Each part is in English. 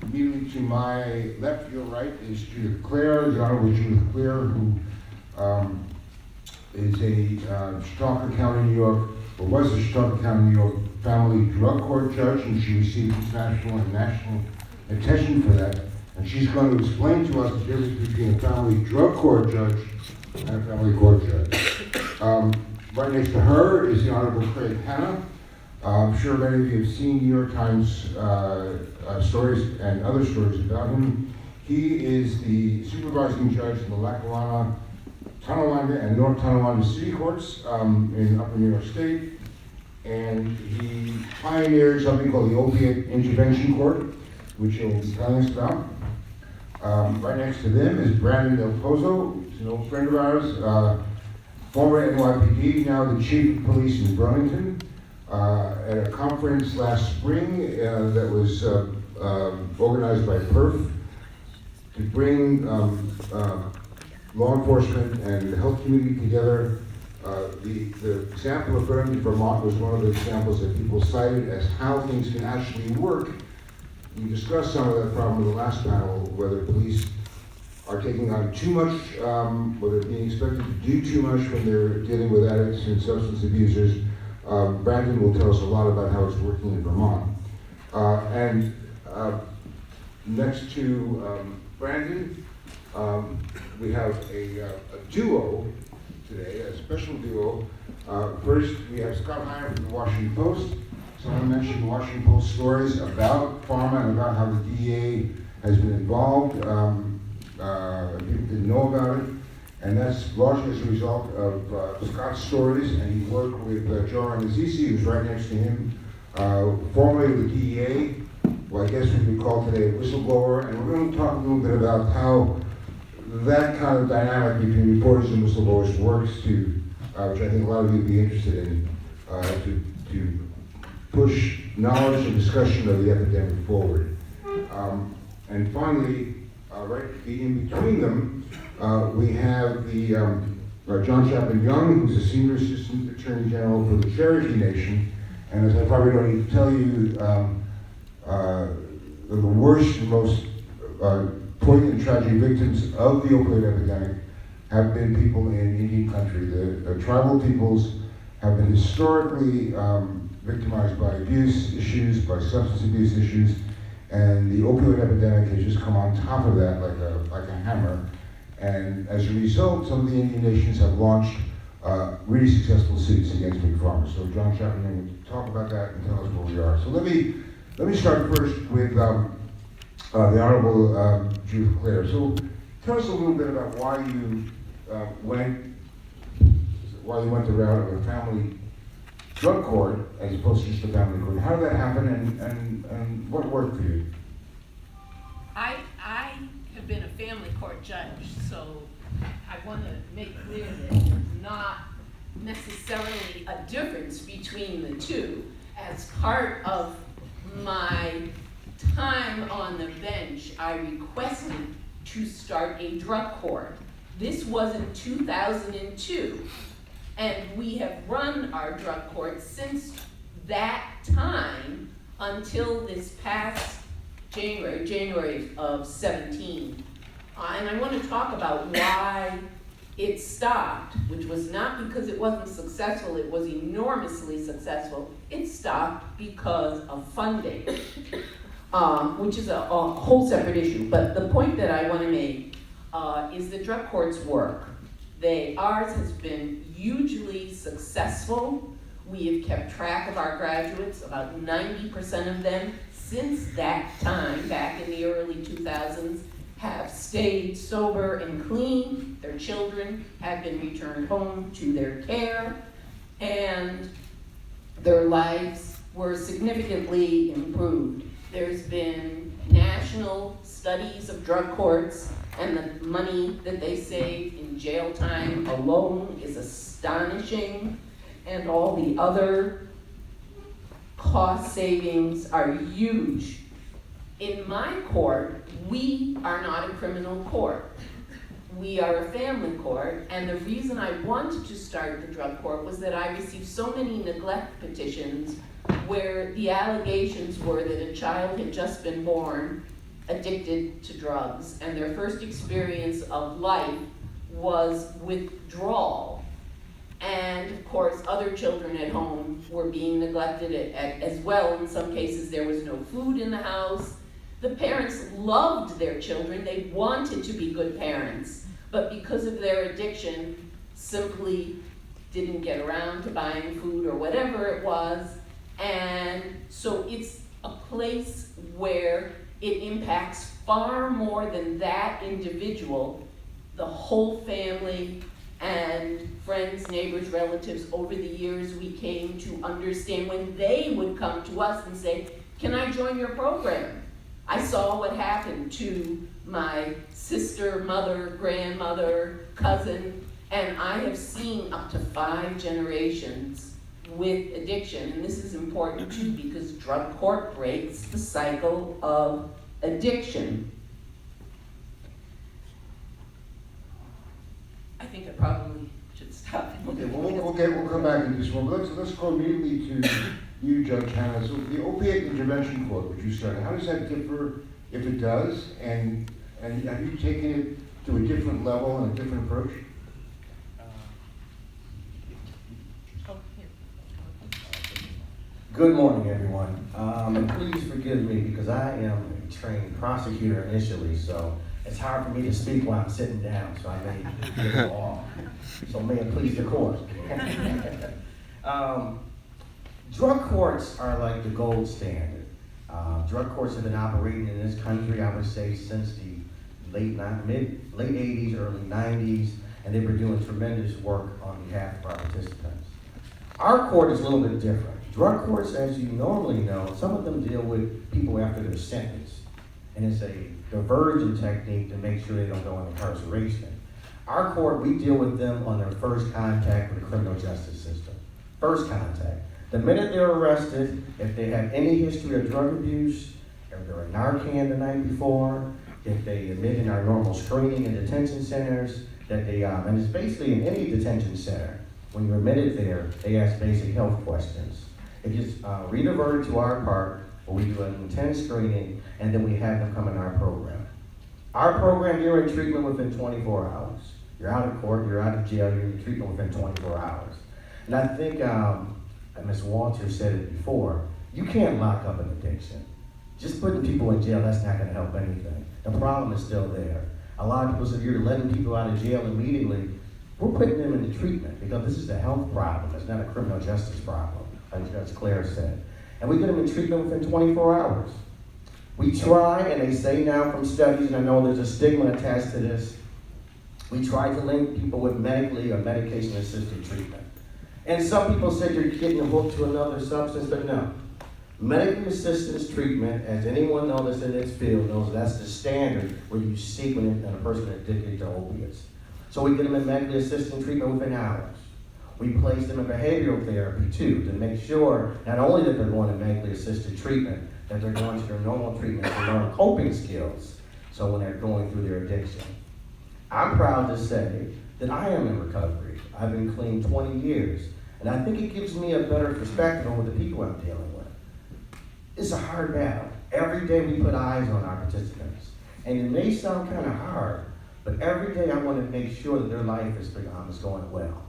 Immediately to my left, your right, is Judith Clare, the Honorable Judith Clare, who is a Chatauqua County, New York, or was a Chatauqua County, New York family drug court judge, and she received international and national attention for that. And she's going to explain to us the difference between a family drug court judge and a family court judge. Right next to her is the Honorable Craig Hanna. I'm sure many of you have seen New York Times stories and other stories about him. He is the supervising judge in the Lackawanna, Tonawanda, and North Tonawanda City Courts in Upper New York State. And he pioneered something called the Opiate Intervention Court, which he'll be telling us about. Right next to them is Brandon Del Pozo, who's an old friend of ours, former NYPD, now the chief of police in Burlington. At a conference last spring that was organized by PERF to bring law enforcement and the health community together. The example of Burlington, Vermont was one of the examples that people cited as how things can actually work. We discussed some of that problem in the last panel, whether police are taking on too much, whether they're being expected to do too much when they're dealing with addicts and substance abusers. Brandon will tell us a lot about how it's working in Vermont. And next to Brandon, we have a duo today, a special duo. First, we have Scott Higham from the Washington Post. Someone mentioned the Washington Post stories about pharma and about how the DEA has been involved. People didn't know about it. And that's largely as a result of Scott's stories, and he worked with Joe Rannazzisi, who's right next to him, formerly of the DEA, well, I guess we would call today a whistleblower, and we're going to talk a little bit about how that kind of dynamic between reporters and whistleblowers works to, which I think a lot of you would be interested in, to push knowledge and discussion of the epidemic forward. And finally, right in between them, we have the John Chapman Young, who's a senior assistant attorney general for the Cherokee Nation, and as I probably don't need to tell you, the worst and most poignant and tragic victims of the opioid epidemic have been people in Indian country. The tribal peoples have been historically victimized by abuse issues, by substance abuse issues, and the opioid epidemic has just come on top of that like a hammer. And as a result, some of the Indian nations have launched really successful suits against big pharma. So John Chapman will talk about that and tell us where we are. So let me start first with the Honorable Judith Clare. So tell us a little bit about why you went the route of a family drug court as opposed to just a family court. How did that happen, and what worked for you? I have been a family court judge, so I want to make clear that there's not necessarily a difference between the two. As part of my time on the bench, I requested to start a drug court. This was in 2002, and we have run our drug court since that time until this past January of 17. And I want to talk about why it stopped, which was not because it wasn't successful, it was enormously successful. It stopped because of funding, which is a whole separate issue. But the point that I want to make is the drug courts work. Ours has been hugely successful. We have kept track of our graduates, about 90% of them since that time, back in the early 2000s, have stayed sober and clean. Their children have been returned home to their care, and their lives were significantly improved. There's been national studies of drug courts, and the money that they save in jail time alone is astonishing, and all the other cost savings are huge. In my court, we are not a criminal court. We are a family court, and the reason I wanted to start the drug court was that I received so many neglect petitions where the allegations were that a child had just been born addicted to drugs, and their first experience of life was withdrawal. And of course, other children at home were being neglected as well. In some cases, there was no food in the house. The parents loved their children. They wanted to be good parents, but because of their addiction, simply didn't get around to buying food or whatever it was. And so it's a place where it impacts far more than that individual, the whole family and friends, neighbors, relatives. Over the years, we came to understand when they would come to us and say, "Can I join your program? I saw what happened to my sister, mother, grandmother, cousin, and I have seen up to 5 generations with addiction." And this is important too, because drug court breaks the cycle of addiction. I think I probably should stop. Okay, well, we'll come back to this one. Let's go immediately to you, Judge Hannah. So the Opiate Intervention Court, which you started, how does that differ, if it does? And have you taken it to a different level and a different approach? Good morning, everyone. And please forgive me because I am a trained prosecutor initially, so it's hard for me to speak while I'm sitting down, so I may get it off. So may it please the court. Drug courts are like the gold standard. Drug courts have been operating in this country, I would say, since the late 80s, early 90s, and they were doing tremendous work on behalf of our participants. Our court is a little bit different. Drug courts, as you normally know, some of them deal with people after their sentence, and it's a diversion technique to make sure they don't go into incarceration. Our court, we deal with them on their first contact with the criminal justice system. First contact. The minute they're arrested, if they have any history of drug abuse, if they're a Narcan the night before, if they admit in our normal screening in detention centers, that they, and it's basically in any detention center, when you're admitted there, they ask basic health questions. It gets rediverted to our part, where we do an intense screening, and then we have them come in our program. Our program, you're in treatment within 24 hours. You're out of court, you're out of jail, you're in treatment within 24 hours. And I think, Ms. Walter said it before, you can't lock up an addiction. Just putting people in jail, that's not gonna help anything. The problem is still there. A lot of people say you're letting people out of jail immediately. We're putting them into treatment because this is a health problem, it's not a criminal justice problem, like Judge Claire said. And we get them in treatment within 24 hours. We try, and they say now from studies, and I know there's a stigma attached to this, we try to link people with medically or medication-assisted treatment. And some people say you're getting hooked to another substance, but no. Medically assisted treatment, as anyone knows that's in this field knows, that's the standard where you seek when a person is addicted to opiates. So we get them in medically assisted treatment within hours. We place them in behavioral therapy too, to make sure not only that they're going to medically assisted treatment, that they're going to their normal treatment to learn coping skills, so when they're going through their addiction. I'm proud to say that I am in recovery. I've been clean 20 years, and I think it gives me a better perspective on the people I'm dealing with. It's a hard battle. Every day we put eyes on our participants, and it may sound kind of hard, but every day I want to make sure that their life is going well.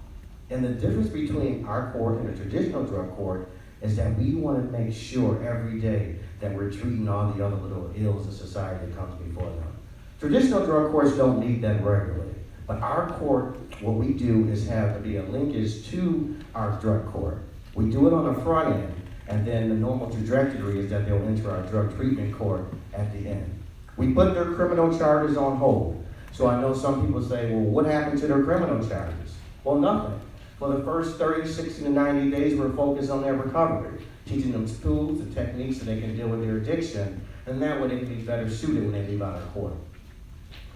And the difference between our court and a traditional drug court is that we want to make sure every day that we're treating all the other little ills in society that comes before them. Traditional drug courts don't need that regularly, but our court, what we do is have to be a linkage to our drug court. We do it on the front end, and then the normal trajectory is that they'll enter our drug treatment court at the end. We put their criminal charges on hold. So I know some people say, well, what happened to their criminal charges? Well, nothing. For the first 30, 60 to 90 days, we're focused on their recovery, teaching them tools and techniques so they can deal with their addiction, and that way they can be better suited when they leave out of court.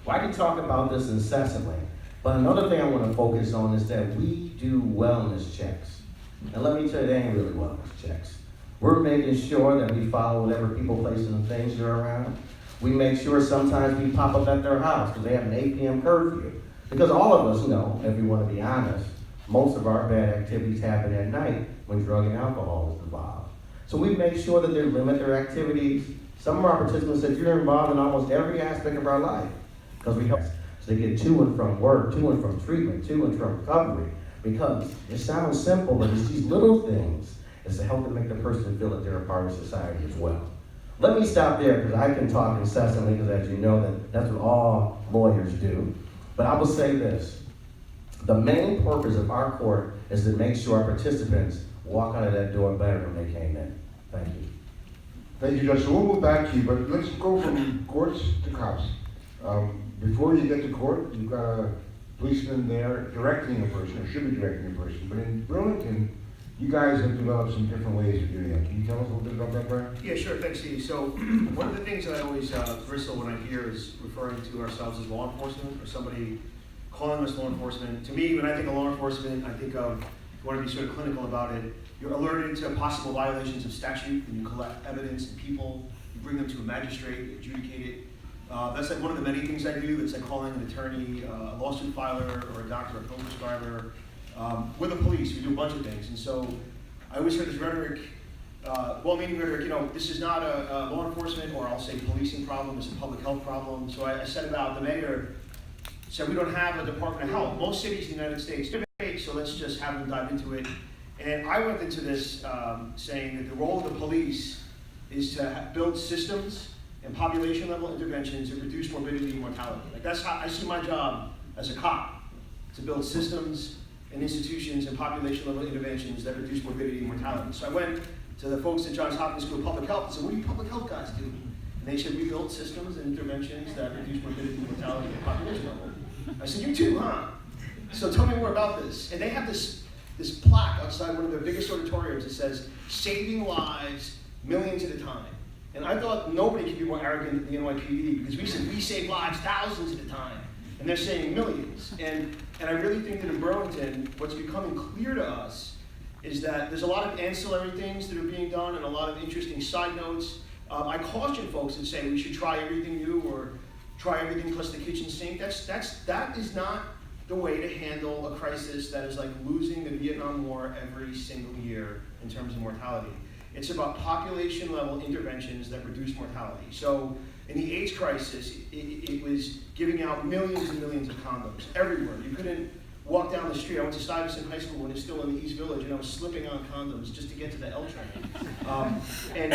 Well, I can talk about this incessantly, but another thing I want to focus on is that we do wellness checks. And let me tell you, they ain't really wellness checks. We're making sure that we follow whatever people place in the things that are around. We make sure sometimes we pop up at their house because they have an 8 p.m. curfew. Because all of us know, if we want to be honest, most of our bad activities happen at night when drug and alcohol is involved. So we make sure that they limit their activities. Some of our participants said you're involved in almost every aspect of our life because we help. So they get to and from work, to and from treatment, to and from recovery. Because it sounds simple, but it's these little things is to help them make the person feel that they're a part of society as well. Let me stop there because I can talk incessantly because as you know, that's what all lawyers do. But I will say this. The main purpose of our court is to make sure our participants walk out of that door better than they came in. Thank you. Thank you, Judge. So we'll move back to you, but let's go from courts to cops. Before you get to court, you've got a policeman there directing a person, or should be directing a person. But in Burlington, you guys have developed some different ways of doing that. Can you tell us a little bit about that, Brian? Yeah, sure. Thanks, Steve. So one of the things that I always bristle when I hear is referring to ourselves as law enforcement or somebody calling us law enforcement. To me, when I think of law enforcement, I think of, if you want to be sort of clinical about it, you're alerted to possible violations of statute, and you collect evidence and people, you bring them to a magistrate, you adjudicate it. That's like one of the many things I do. That's like calling an attorney, a lawsuit filer, or a doctor, a pill prescriber. With the police, we do a bunch of things. And so I always hear this rhetoric, well-meaning rhetoric, this is not a law enforcement, or I'll say policing problem, it's a public health problem. So I said about the mayor, said we don't have a Department of Health. Most cities in the United States do, so let's just have them dive into it. And I went into this saying that the role of the police is to build systems and population level interventions that reduce morbidity and mortality. Like that's how I see my job as a cop, to build systems and institutions and population level interventions that reduce morbidity and mortality. So I went to the folks at Johns Hopkins School of Public Health and said, what do you public health guys do? And they said, we build systems and interventions that reduce morbidity and mortality at population level. I said, you too, huh? So tell me more about this. And they have this plaque outside one of their biggest auditoriums that says, saving lives millions at a time. And I thought nobody could be more arrogant than the NYPD, because we said we save lives thousands at a time, and they're saying millions. And I really think that in Burlington, what's becoming clear to us is that there's a lot of ancillary things that are being done and a lot of interesting side notes. I caution folks that say we should try everything new or try everything plus the kitchen sink. That is not the way to handle a crisis that is like losing the Vietnam War every single year in terms of mortality. It's about population level interventions that reduce mortality. So in the AIDS crisis, it was giving out millions and millions of condoms everywhere. You couldn't walk down the street. I went to Stuyvesant High School when it's still in the East Village, and I was slipping on condoms just to get to the L train. And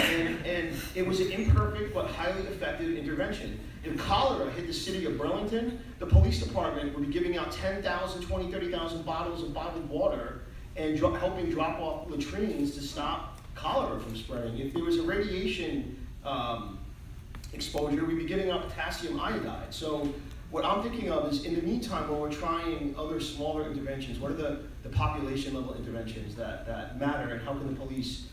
it was an imperfect but highly effective intervention. If cholera hit the city of Burlington, the police department would be giving out 10,000, 20, 30,000 bottles of bottled water and helping drop off latrines to stop cholera from spreading. If there was a radiation exposure, we'd be giving out potassium iodide. So what I'm thinking of is, in the meantime, while we're trying other smaller interventions, what are the population level interventions that matter, and how can the police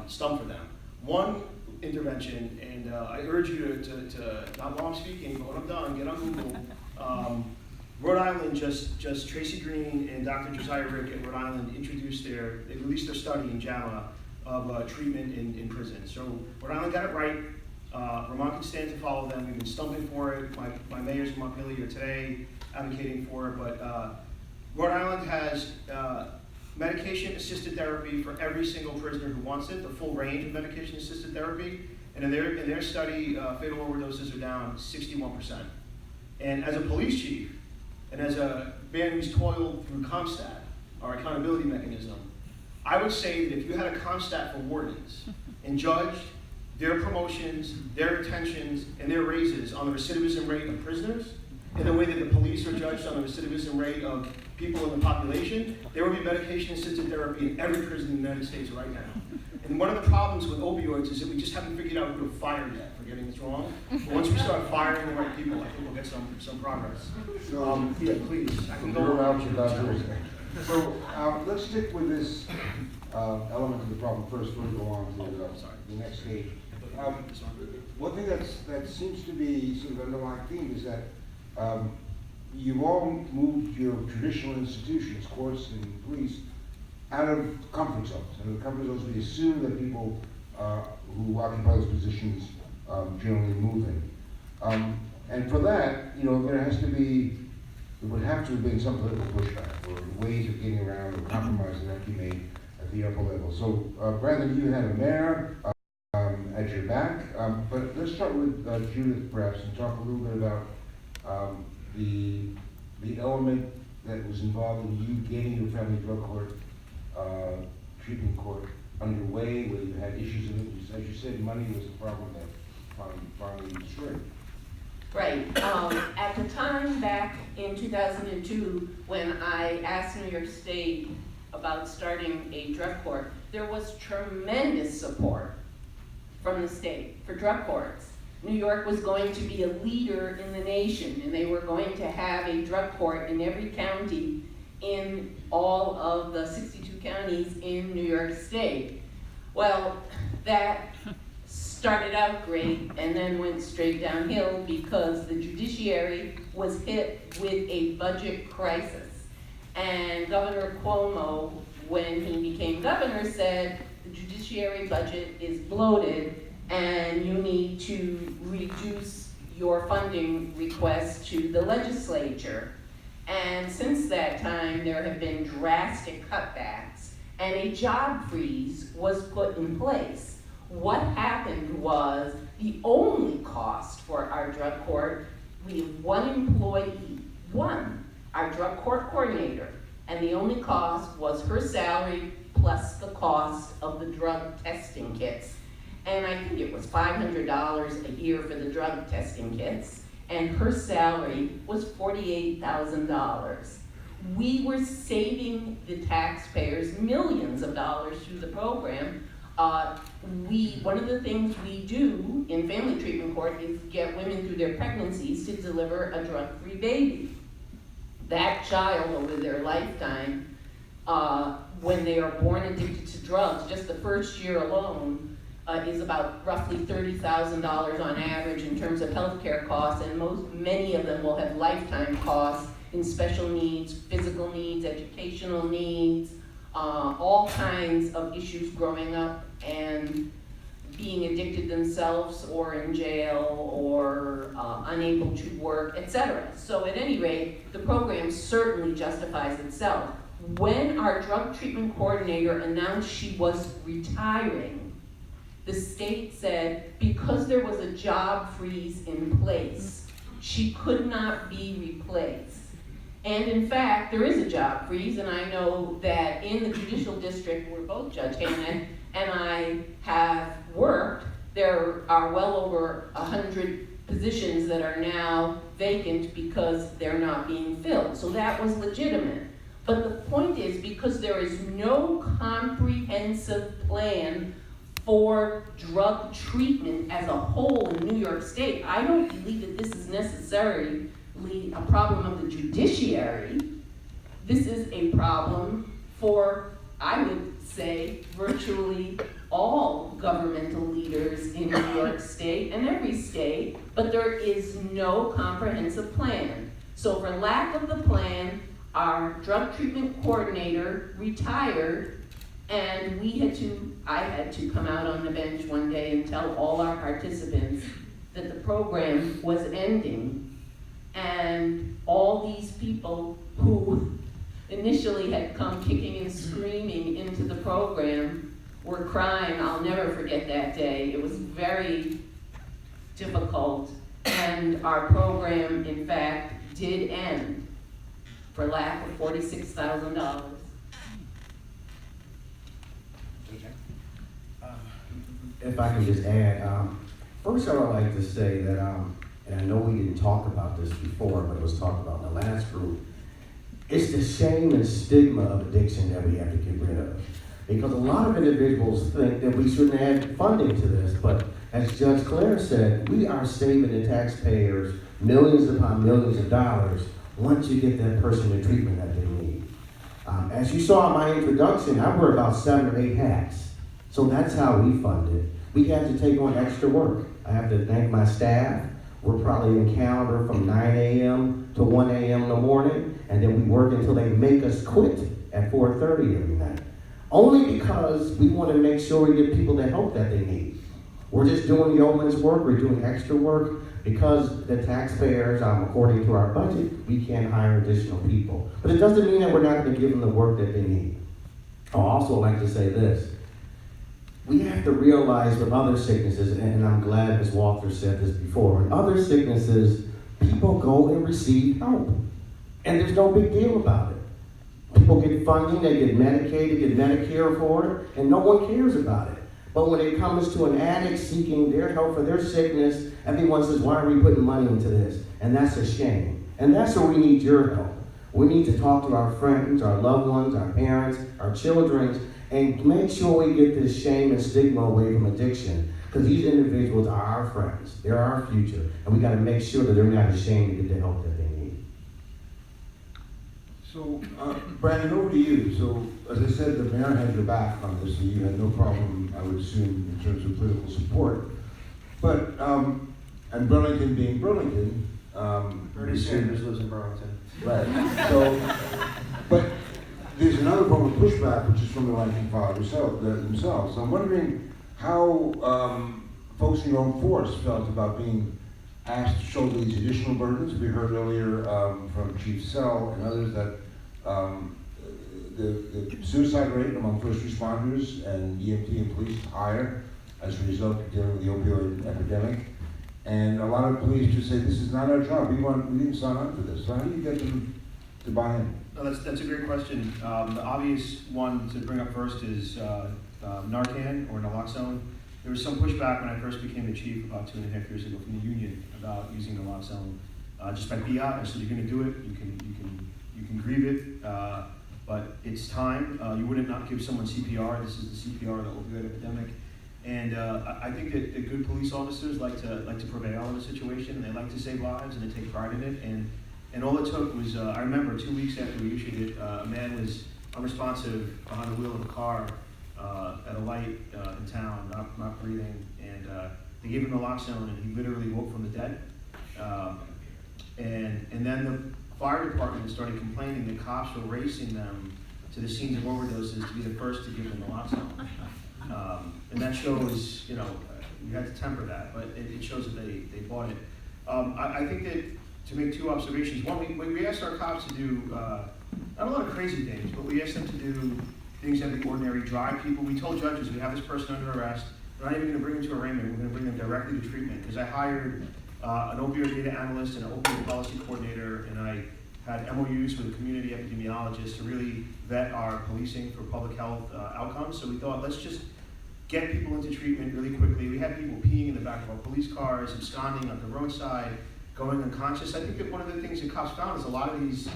stump for them? One intervention, and I urge you to not while I'm speaking, but when I'm done, get on Google. Rhode Island just Tracy Green and Dr. Josiah Rick at Rhode Island they released their study in JAMA of treatment in prison. So Rhode Island got it right. Vermont can stand to follow them. We've been stumping for it. My mayors in Montpelier here today advocating for it. But Rhode Island has medication-assisted therapy for every single prisoner who wants it, the full range of medication-assisted therapy. And in their study, fatal overdoses are down 61%. And as a police chief, and as a man who's toiled through CompStat, our accountability mechanism, I would say that if you had a CompStat for wardens and judged their promotions, their retentions, and their raises on the recidivism rate of prisoners, in the way that the police are judged on the recidivism rate of people in the population, there would be medication-assisted therapy in every prison in the United States right now. And one of the problems with opioids is that we just haven't figured out who to fire yet for getting this wrong. But once we start firing the right people, I think we'll get some progress. Yeah, please. I can go on. So let's stick with this element of the problem first before we go on to the next stage. One thing that seems to be sort of an underlying theme is that you've all moved your traditional institutions, courts and police, out of comfort zones. And the comfort zones we assume that people who occupy those positions generally move in. And for that, there would have to have been some political pushback or ways of getting around or compromises that have to be made at the upper level. So, Brandon, you had a mayor at your back, but let's start with Judith perhaps and talk a little bit about the element that was involved in you getting your family drug court, treatment court underway, where you had issues in it. As you said, money was the problem that finally destroyed. Right. At the time back in 2002, when I asked New York State about starting a drug court, there was tremendous support from the state for drug courts. New York was going to be a leader in the nation, and they were going to have a drug court in every county in all of the 62 counties in New York State. Well, that started out great and then went straight downhill because the judiciary was hit with a budget crisis. And Governor Cuomo, when he became governor, said the judiciary budget is bloated and you need to reduce your funding request to the legislature. And since that time, there have been drastic cutbacks and a job freeze was put in place. What happened was the only cost for our drug court, we have one employee, our drug court coordinator, and the only cost was her salary plus the cost of the drug testing kits. And I think it was $500 a year for the drug testing kits, and her salary was $48,000. We were saving the taxpayers millions of dollars through the program. One of the things we do in family treatment court is get women through their pregnancies to deliver a drug-free baby. That child over their lifetime, when they are born addicted to drugs, just the first year alone, is about roughly $30,000 on average in terms of healthcare costs, and many of them will have lifetime costs in special needs, physical needs, educational needs, all kinds of issues growing up and being addicted themselves or in jail or unable to work, etc. So at any rate, the program certainly justifies itself. When our drug treatment coordinator announced she was retiring, the state said because there was a job freeze in place, she could not be replaced. And in fact, there is a job freeze, and I know that in the judicial district where both Judge Handelman and I have worked, there are well over 100 positions that are now vacant because they're not being filled. So that was legitimate. But the point is, because there is no comprehensive plan for drug treatment as a whole in New York State, I don't believe that this is necessarily a problem of the judiciary. This is a problem for, I would say, virtually all governmental leaders in New York State and every state, but there is no comprehensive plan. So for lack of the plan, our drug treatment coordinator retired, and I had to come out on the bench one day and tell all our participants that the program was ending. And all these people who initially had come kicking and screaming into the program were crying. I'll never forget that day. It was very difficult, and our program, in fact, did end for lack of $46,000. If I can just add, first I would like to say that, and I know we didn't talk about this before, but it was talked about in the last group, it's the shame and stigma of addiction that we have to get rid of. Because a lot of individuals think that we shouldn't add funding to this, but as Judge Claire said, we are saving the taxpayers millions upon millions of dollars once you get that person the treatment that they need. As you saw in my introduction, I wear about 7 or 8 hats. So that's how we fund it. We have to take on extra work. I have to thank my staff. We're probably in calendar from 9 a.m. to 1 a.m. in the morning, and then we work until they make us quit at 4:30 every night. Only because we want to make sure we give people the help that they need. We're just doing yeoman's work, we're doing extra work, because the taxpayers, according to our budget, we can't hire additional people. But it doesn't mean that we're not going to give them the work that they need. I also like to say this. We have to realize with other sicknesses, and I'm glad Ms. Walter said this before, in other sicknesses, people go and receive help. And there's no big deal about it. People get funding, they get Medicaid, they get Medicare for it, and no one cares about it. But when it comes to an addict seeking their help for their sickness, everyone says, why are we putting money into this? And that's a shame. And that's where we need your help. We need to talk to our friends, our loved ones, our parents, our children, and make sure we get this shame and stigma away from addiction. Because these individuals are our friends, they're our future, and we got to make sure that they're not ashamed to get the help that they need. So, Brandon, over to you. So, as I said, the mayor had your back on this, so you had no problem, I would assume, in terms of political support. But, and Burlington being Burlington, Bernie Sanders lives in Burlington. right. So, but there's another form of pushback, which is from the ranking file themselves. So I'm wondering how folks in your own force felt about being asked to shoulder these additional burdens. We heard earlier from Chief Sell and others that the suicide rate among first responders and EMT and police is higher as a result of dealing with the opioid epidemic. And a lot of police just say, this is not our job. We didn't sign up for this. So how do you get them to buy in? No, that's a great question. The obvious one to bring up first is Narcan or naloxone. There was some pushback when I first became the chief about 2.5 years ago from the union about using naloxone. Just by fiat, I said, you're going to do it. You can grieve it, but it's time. You wouldn't not give someone CPR. This is the CPR of the opioid epidemic. And I think that good police officers like to prevail in a situation, and they like to save lives, and they take pride in it. And all it took was, I remember 2 weeks after we issued it, a man was unresponsive behind the wheel of a car at a light in town, not breathing, and they gave him naloxone, and he literally woke from the dead. And then the fire department started complaining that cops were racing them to the scenes of overdoses to be the first to give them naloxone. And that shows, you had to temper that, but it shows that they bought it. I think that to make two observations. One, we asked our cops to do, not a lot of crazy things, but we asked them to do things out of the ordinary, drive people. We told judges, we have this person under arrest, we're not even going to bring them to arraignment, we're going to bring them directly to treatment. Because I hired an opioid data analyst and an opioid policy coordinator, and I had MOUs with a community epidemiologist to really vet our policing for public health outcomes. So we thought, let's just get people into treatment really quickly. We had people peeing in the back of our police cars, absconding on the roadside, going unconscious. I think that one of the things that cops found is a lot of these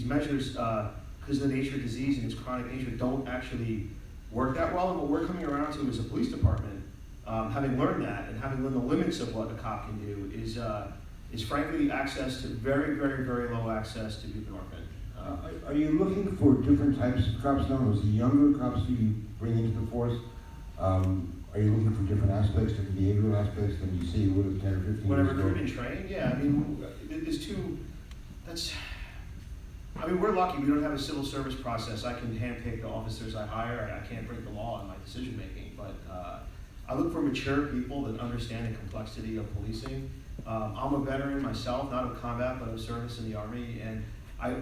measures, because of the nature of disease and its chronic nature, don't actually work that well. And what we're coming around to as a police department, having learned that and having learned the limits of what a cop can do, is frankly access to very, very, very low access to buprenorphine. Are you looking for different types of cops now? Was the younger cops who you bring into the force? Are you looking for different aspects, different behavioral aspects than you see you would have 10 or 15 years ago? When I recruit and train, yeah, I mean, we're lucky, we don't have a civil service process. I can handpick the officers I hire, I can't break the law in my decision making, but I look for mature people that understand the complexity of policing. I'm a veteran myself, not of combat, but of service in the Army, and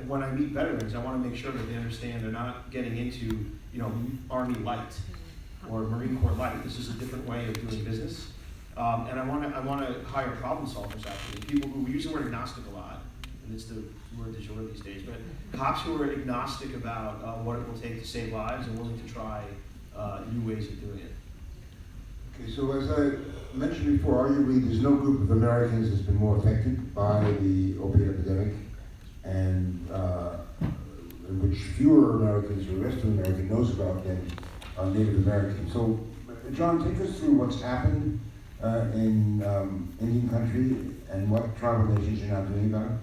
when I meet veterans, I want to make sure that they understand they're not getting into, Army light or Marine Corps light. This is a different way of doing business. And I want to hire problem solvers actually, people who, we use the word agnostic a lot, and it's the word du jour these days, but cops who are agnostic about what it will take to save lives and willing to try new ways of doing it. Okay, so as I mentioned before, arguably there's no group of Americans that's been more affected by the opiate epidemic, and in which fewer Americans or the rest of America knows about than Native Americans. So, John, take us through what's happened in Indian country and what tribal nations you're now doing about it.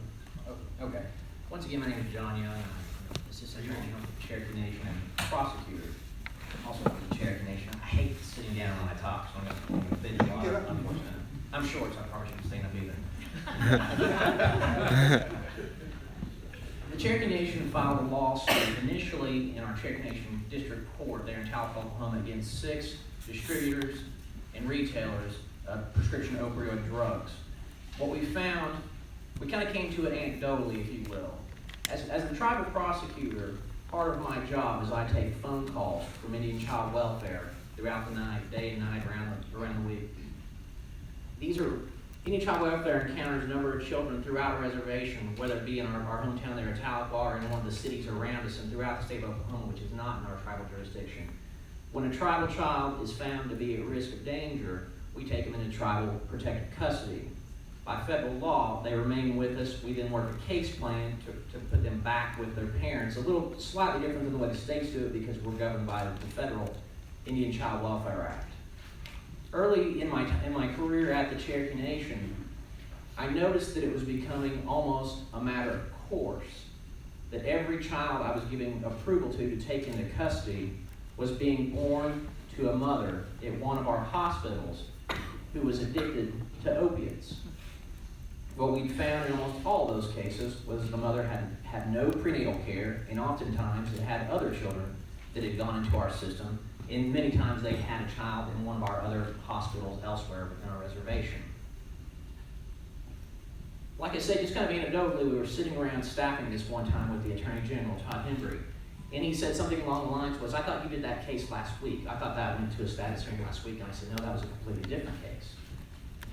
Oh, okay. Once again, my name is John Young. I'm Assistant Attorney General for the Cherokee Nation and prosecutor, also for the Cherokee Nation. I hate sitting down when I talk, so I'm going to bend a lot, unfortunately. I'm short, so I probably shouldn't stand up either. The Cherokee Nation filed a lawsuit initially in our Cherokee Nation District Court there in Chatauqua, Oklahoma, against 6 distributors and retailers of prescription opioid drugs. What we found, we kind of came to it anecdotally, if you will. As the tribal prosecutor, part of my job is I take phone calls from Indian child welfare throughout the night, day and night, around the week. These are Indian child welfare encounters a number of children throughout a reservation, whether it be in our hometown there at Chatauqua or in one of the cities around us and throughout the state of Oklahoma, which is not in our tribal jurisdiction. When a tribal child is found to be at risk of danger, we take them into tribal protective custody. By federal law, they remain with us. We then work a case plan to put them back with their parents. A little slightly different than the way the states do it because we're governed by the federal Indian Child Welfare Act. Early in my career at the Cherokee Nation, I noticed that it was becoming almost a matter of course that every child I was giving approval to take into custody was being born to a mother at one of our hospitals who was addicted to opiates. What we found in almost all those cases was the mother had no prenatal care, and oftentimes it had other children that had gone into our system, and many times they had a child in one of our other hospitals elsewhere within our reservation. Like I said, just kind of anecdotally, we were sitting around staffing this one time with the Attorney General, Todd Hendry, and he said something along the lines was, I thought you did that case last week. I thought that went to a status hearing last week, and I said, no, that was a completely different case.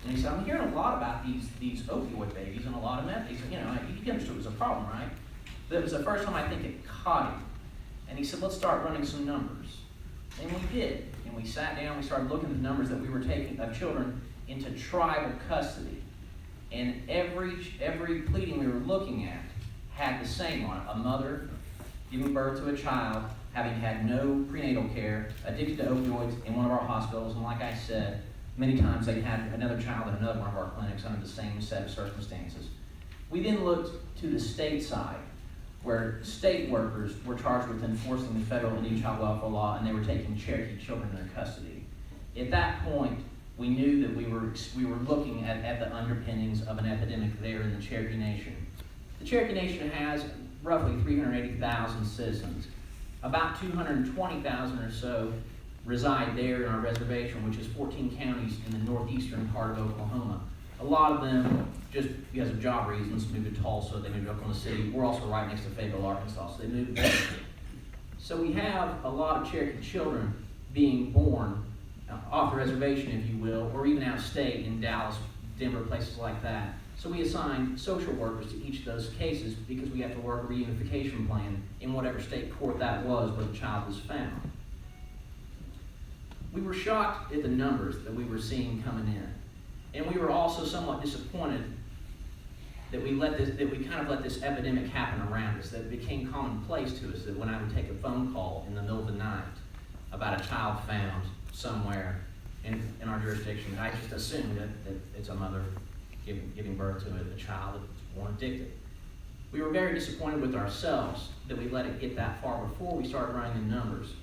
And he said, I'm hearing a lot about these opioid babies and a lot of meth. He said, you understood it was a problem, right? But it was the first time I think it caught him. And he said, let's start running some numbers. And we did. And we sat down, we started looking at the numbers that we were taking of children into tribal custody. And every pleading we were looking at had the same on it. A mother giving birth to a child, having had no prenatal care, addicted to opioids in one of our hospitals, and like I said, many times they had another child in another one of our clinics under the same set of circumstances. We then looked to the state side, where state workers were charged with enforcing the federal Indian child welfare law, and they were taking Cherokee children into custody. At that point, we knew that we were looking at the underpinnings of an epidemic there in the Cherokee Nation. The Cherokee Nation has roughly 380,000 citizens. About 220,000 or so reside there in our reservation, which is 14 counties in the northeastern part of Oklahoma. A lot of them, just because of job reasons, moved to Tulsa, they moved to Oklahoma City. We're also right next to Fayetteville, Arkansas, so they moved there. So we have a lot of Cherokee children being born off the reservation, if you will, or even out of state in Dallas, Denver, places like that. So we assign social workers to each of those cases because we have to work a reunification plan in whatever state court that was where the child was found. We were shocked at the numbers that we were seeing coming in. And we were also somewhat disappointed that we kind of let this epidemic happen around us, that it became commonplace to us that when I would take a phone call in the middle of the night about a child found somewhere in our jurisdiction, I just assumed that it's a mother giving birth to a child that's born addicted. We were very disappointed with ourselves that we let it get that far before we started running the numbers.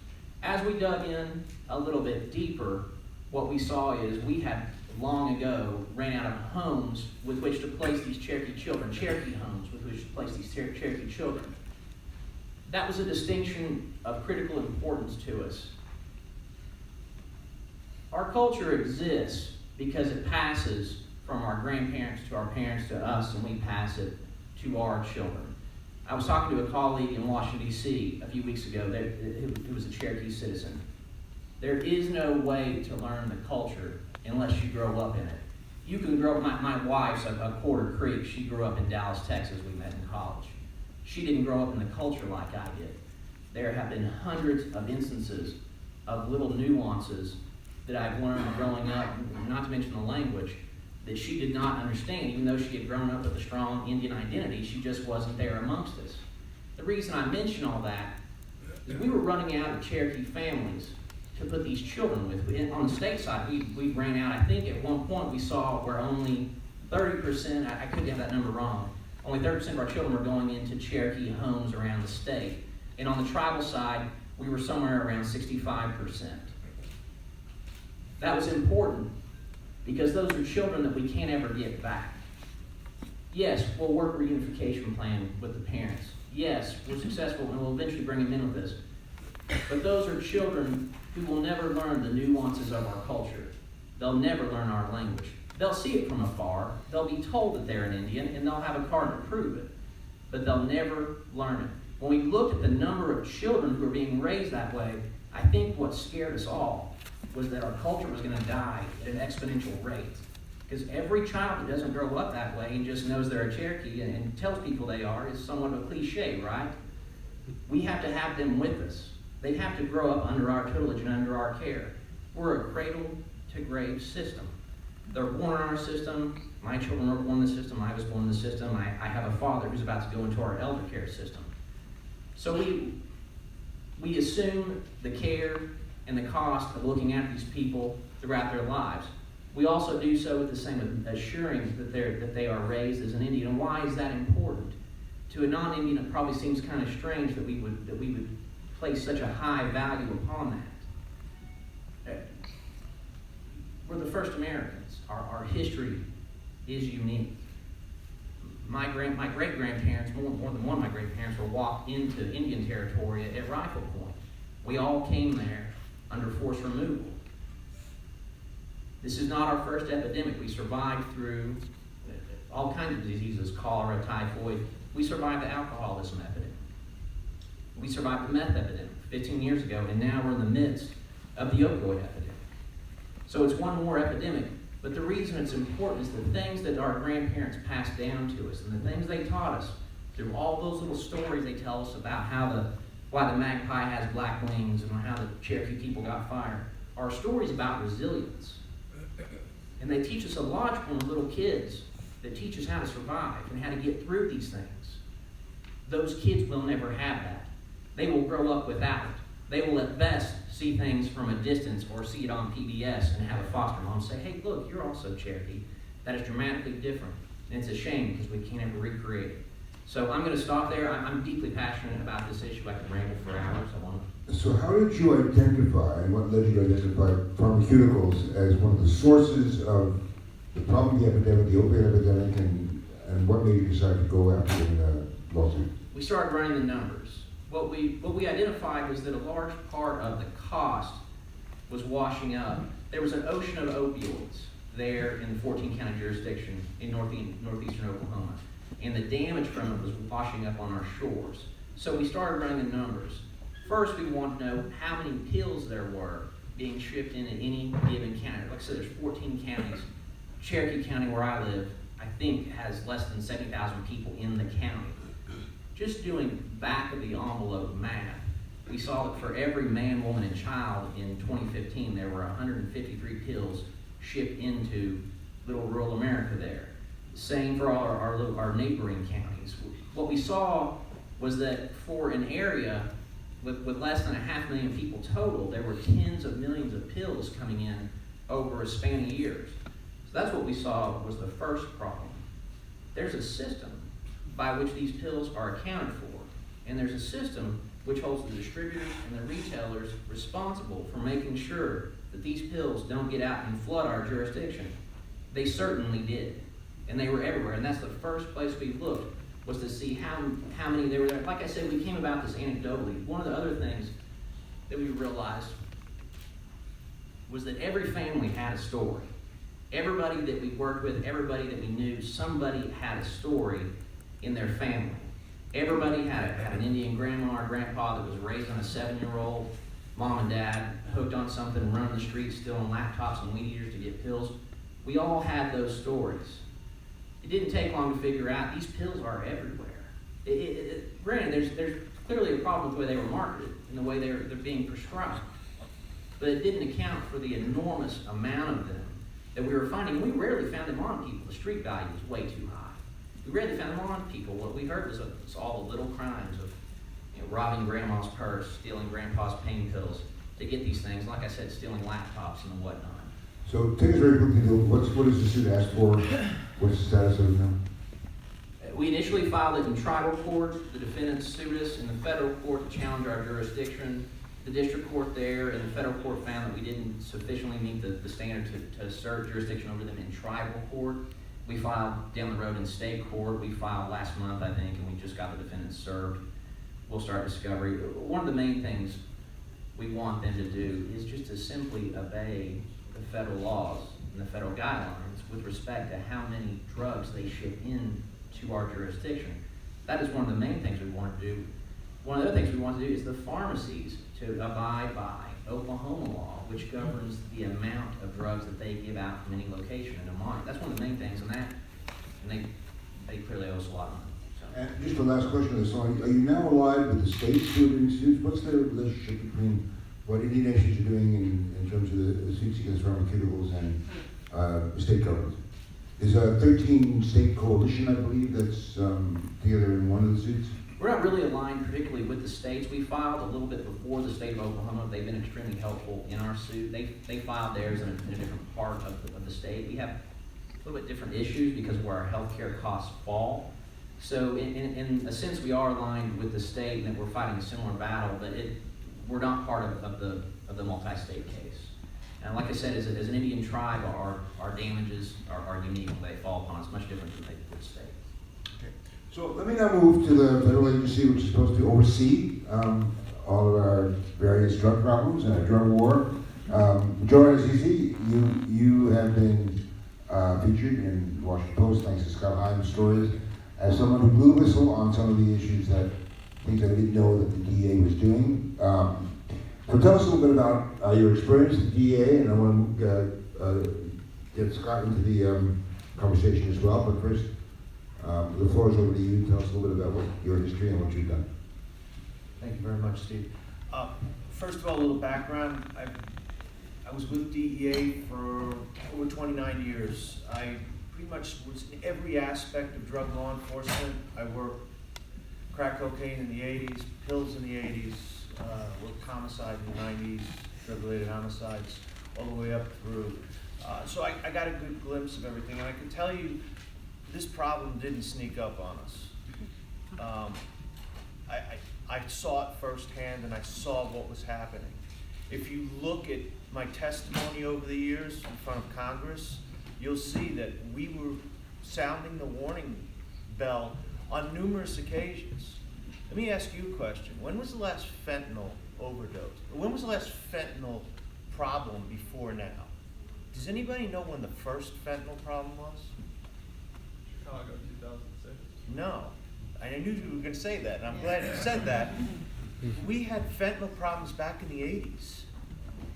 As we dug in a little bit deeper, what we saw is we had long ago ran out of homes with which to place these Cherokee children, Cherokee homes with which to place these Cherokee children. That was a distinction of critical importance to us. Our culture exists because it passes from our grandparents to our parents to us, and we pass it to our children. I was talking to a colleague in Washington, D.C. a few weeks ago who was a Cherokee citizen. There is no way to learn the culture unless you grow up in it. You can grow up, my wife's a Quarter Creek. She grew up in Dallas, Texas. We met in college. She didn't grow up in the culture like I did. There have been hundreds of instances of little nuances that I've learned growing up, not to mention the language, that she did not understand. Even though she had grown up with a strong Indian identity, she just wasn't there amongst us. The reason I mention all that is we were running out of Cherokee families to put these children with. On the state side, we ran out. I think at one point we saw where only 30%, I could have that number wrong, only 30% of our children were going into Cherokee homes around the state. And on the tribal side, we were somewhere around 65%. That was important because those are children that we can't ever get back. Yes, we'll work a reunification plan with the parents. Yes, we're successful and we'll eventually bring them in with us. But those are children who will never learn the nuances of our culture. They'll never learn our language. They'll see it from afar. They'll be told that they're an Indian and they'll have a card to prove it. But they'll never learn it. When we looked at the number of children who were being raised that way, I think what scared us all was that our culture was going to die at an exponential rate. Because every child that doesn't grow up that way and just knows they're a Cherokee and tells people they are is somewhat of a cliche, right? We have to have them with us. They have to grow up under our tutelage and under our care. We're a cradle-to-grave system. They're born in our system. My children were born in the system. I was born in the system. I have a father who's about to go into our elder care system. So we assume the care and the cost of looking after these people throughout their lives. We also do so with the same assuring that they are raised as an Indian. And why is that important? To a non-Indian, it probably seems kind of strange that we would place such a high value upon that. We're the first Americans. Our history is unique. My great-grandparents, more than one of my great-parents, were walked into Indian territory at rifle point. We all came there under forced removal. This is not our first epidemic. We survived through all kinds of diseases, cholera, typhoid. We survived the alcoholism epidemic. We survived the meth epidemic 15 years ago, and now we're in the midst of the opioid epidemic. So it's one more epidemic, but the reason it's important is the things that our grandparents passed down to us and the things they taught us through all those little stories they tell us about why the magpie has black wings and how the Cherokee people got fired are stories about resilience. And they teach us a lot when we're little kids that teach us how to survive and how to get through these things. Those kids will never have that. They will grow up without it. They will at best see things from a distance or see it on PBS and have a foster mom say, hey, look, you're also Cherokee. That is dramatically different. And it's a shame because we can't ever recreate it. So I'm going to stop there. I'm deeply passionate about this issue. I could ramble for hours. So how did you identify, and what led you to identify pharmaceuticals as one of the sources of the problem, the epidemic, the opiate epidemic, and what made you decide to go after it in a lawsuit? We started running the numbers. What we identified was that a large part of the cost was washing up. There was an ocean of opioids there in the 14-county jurisdiction in northeastern Oklahoma, and the damage from it was washing up on our shores. So we started running the numbers. First, we wanted to know how many pills there were being shipped in at any given county. Like I said, there's 14 counties. Cherokee County, where I live, I think has less than 70,000 people in the county. Just doing back of the envelope math, we saw that for every man, woman, and child in 2015, there were 153 pills shipped into little rural America there. Same for all our neighboring counties. What we saw was that for an area with less than 500,000 people total, there were tens of millions of pills coming in over a span of years. So that's what we saw was the first problem. There's a system by which these pills are accounted for, and there's a system which holds the distributors and the retailers responsible for making sure that these pills don't get out and flood our jurisdiction. They certainly did, and they were everywhere, and that's the first place we looked, was to see how many there were there. Like I said, we came about this anecdotally. One of the other things that we realized was that every family had a story. Everybody that we worked with, everybody that we knew, somebody had a story in their family. Everybody had an Indian grandma or grandpa that was raised on a 7-year-old, mom and dad hooked on something, running the streets, stealing laptops and weed eaters to get pills. We all had those stories. It didn't take long to figure out these pills are everywhere. Granted, there's clearly a problem with the way they were marketed and the way they're being prescribed. But it didn't account for the enormous amount of them that we were finding. We rarely found them on people. The street value was way too high. We rarely found them on people. What we heard was all the little crimes of robbing grandma's purse, stealing grandpa's pain pills to get these things. Like I said, stealing laptops and whatnot. So take us very quickly to what does the suit ask for? What's the status of it now? We initially filed it in tribal court. The defendants sued us in the federal court to challenge our jurisdiction. The district court there and the federal court found that we didn't sufficiently meet the standard to assert jurisdiction over them in tribal court. We filed down the road in state court. We filed last month, I think, and we just got the defendants served. We'll start discovery. One of the main things we want them to do is just to simply obey the federal laws and the federal guidelines with respect to how many drugs they ship in to our jurisdiction. That is one of the main things we want to do. One of the other things we want to do is the pharmacies to abide by Oklahoma law, which governs the amount of drugs that they give out from any location in a month. That's one of the main things in that, and they clearly owe us a lot of money. So. And just the last question of this, are you now allied with the states who are doing suits? What's the relationship between what Indian nations are doing in terms of the suits against pharmaceuticals and the state government? There's a 13-state coalition, I believe, that's together in one of the suits. We're not really aligned particularly with the states. We filed a little bit before the state of Oklahoma. They've been extremely helpful in our suit. They filed theirs in a different part of the state. We have a little bit different issues because of where our healthcare costs fall. So in a sense, we are aligned with the state and that we're fighting a similar battle, but we're not part of the multi-state case. And like I said, as an Indian tribe, our damages are unique. They fall upon us much different than they do with the state. So let me now move to the federal agency which is supposed to oversee all of our various drug problems and our drug war. Joe Rannazzisi, you have been featured in the Washington Post, thanks to Scott Higham stories, as someone who blew whistle on some of the issues things that we didn't know that the DEA was doing. So tell us a little bit about your experience at the DEA, and I want to get Scott into the conversation as well, but first, the floor is over to you. Tell us a little bit about your history and what you've done. Thank you very much, Steve. First of all, a little background. I was with DEA for over 29 years. I pretty much was in every aspect of drug law enforcement. I worked crack cocaine in the 80s, pills in the 80s, worked homicide in the 90s, drug-related homicides, all the way up through. So I got a good glimpse of everything, and I can tell you this problem didn't sneak up on us. I saw it firsthand, and I saw what was happening. If you look at my testimony over the years in front of Congress, you'll see that we were sounding the warning bell on numerous occasions. Let me ask you a question. When was the last fentanyl overdose? When was the last fentanyl problem before now? Does anybody know when the first fentanyl problem was? Chicago, 2006. No. I knew you were going to say that, and I'm glad you said that. We had fentanyl problems back in the 80s.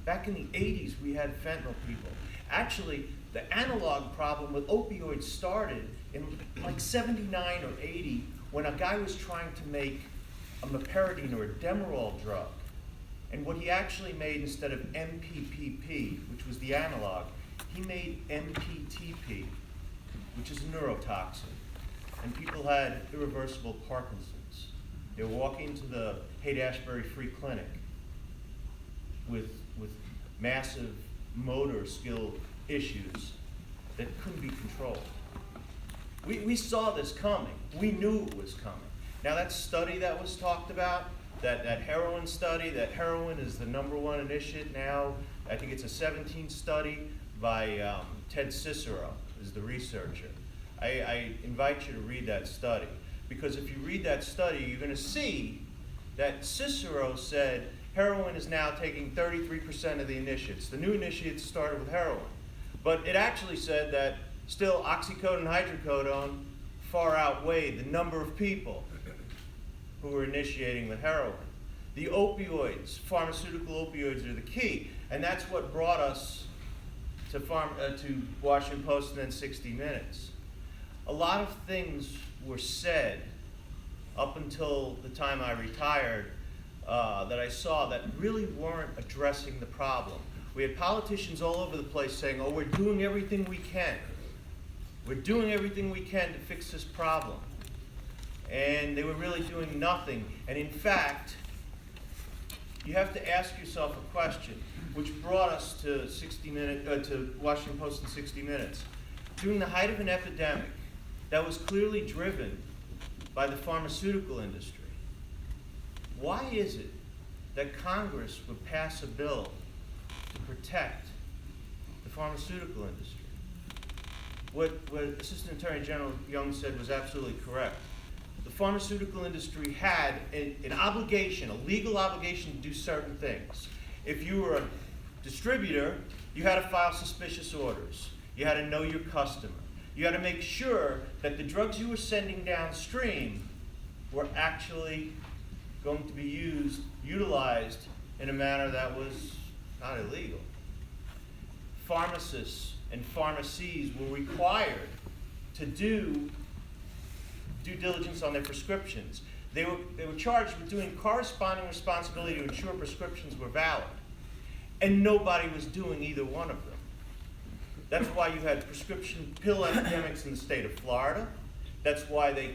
Back in the 80s, we had fentanyl people. Actually, the analog problem with opioids started in like 79 or 80 when a guy was trying to make a meperidine or a Demerol drug. And what he actually made instead of MPPP, which was the analog, he made MPTP, which is a neurotoxin. And people had irreversible Parkinson's. They were walking to the Haight-Ashbury Free Clinic with massive motor skill issues that couldn't be controlled. We saw this coming. We knew it was coming. Now that study that was talked about, that heroin study, that heroin is the #1 initiate now. I think it's a 17 study by Ted Cicero, is the researcher. I invite you to read that study, because if you read that study, you're going to see that Cicero said heroin is now taking 33% of the initiates. The new initiates started with heroin. But it actually said that still oxycodone and hydrocodone far outweighed the number of people who were initiating with heroin. The opioids, pharmaceutical opioids, are the key, and that's what brought us to Washington Post and then 60 Minutes. A lot of things were said up until the time I retired that I saw that really weren't addressing the problem. We had politicians all over the place saying, oh, we're doing everything we can. We're doing everything we can to fix this problem. And they were really doing nothing. And in fact, you have to ask yourself a question, which brought us to to Washington Post in 60 Minutes. During the height of an epidemic that was clearly driven by the pharmaceutical industry, why is it that Congress would pass a bill to protect the pharmaceutical industry? What Assistant Attorney General Young said was absolutely correct. The pharmaceutical industry had an obligation, a legal obligation to do certain things. If you were a distributor, you had to file suspicious orders. You had to know your customer. You had to make sure that the drugs you were sending downstream were actually going to be utilized in a manner that was not illegal. Pharmacists and pharmacies were required to do due diligence on their prescriptions. They were charged with doing corresponding responsibility to ensure prescriptions were valid. And nobody was doing either one of them. That's why you had prescription pill epidemics in the state of Florida. That's why they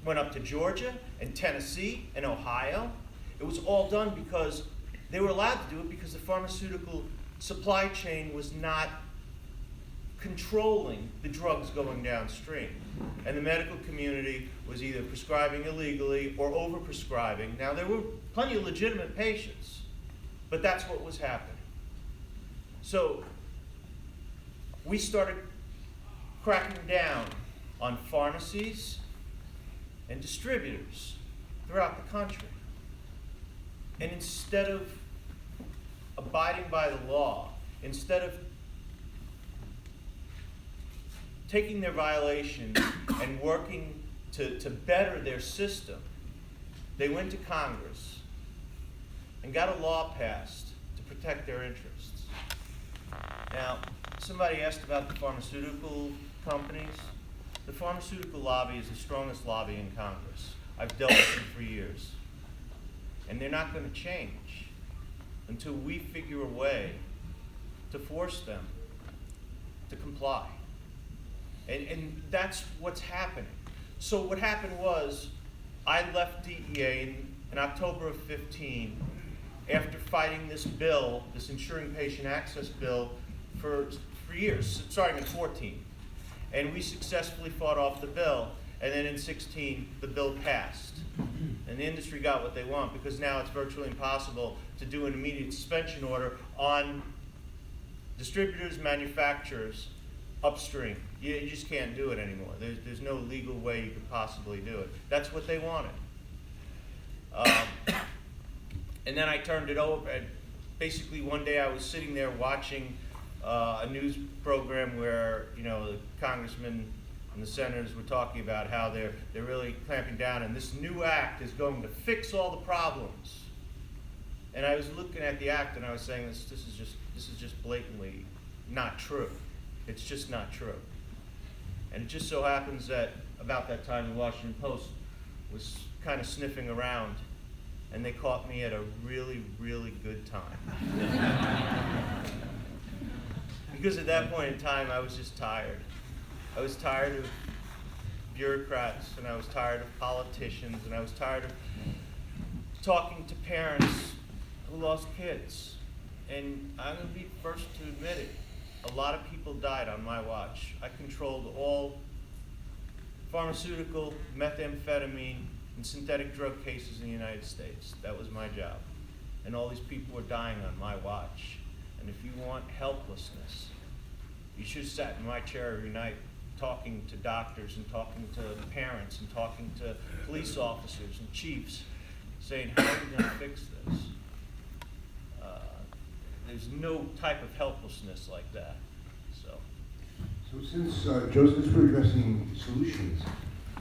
went up to Georgia and Tennessee and Ohio. It was all done because they were allowed to do it because the pharmaceutical supply chain was not controlling the drugs going downstream. And the medical community was either prescribing illegally or over-prescribing. Now, there were plenty of legitimate patients, but that's what was happening. So we started cracking down on pharmacies and distributors throughout the country. And instead of abiding by the law, instead of taking their violations and working to better their system, they went to Congress and got a law passed to protect their interests. Now, somebody asked about the pharmaceutical companies. The pharmaceutical lobby is the strongest lobby in Congress. I've dealt with them for years. And they're not going to change until we figure a way to force them to comply. And that's what's happening. So what happened was, I left DEA in October of 15 after fighting this bill, this Ensuring Patient Access bill, for years, starting in 14. And we successfully fought off the bill, and then in 16, the bill passed. And the industry got what they want, because now it's virtually impossible to do an immediate suspension order on distributors, manufacturers, upstream. You just can't do it anymore. There's no legal way you could possibly do it. That's what they wanted. And then I turned it over, and basically one day I was sitting there watching a news program where, you know, the congressmen and the senators were talking about how they're really clamping down, and this new act is going to fix all the problems. And I was looking at the act and I was saying, this is just blatantly not true. It's just not true. And it just so happens that about that time the Washington Post was kind of sniffing around, and they caught me at a really, really good time. Because at that point in time, I was just tired. I was tired of bureaucrats, and I was tired of politicians, and I was tired of talking to parents who lost kids. And I'm going to be first to admit it. A lot of people died on my watch. I controlled all pharmaceutical, methamphetamine, and synthetic drug cases in the United States. That was my job. And all these people were dying on my watch. And if you want helplessness, you should have sat in my chair every night talking to doctors and talking to parents and talking to police officers and chiefs, saying, how are we going to fix this? There's no type of helplessness like that. So since Joseph, we're addressing solutions,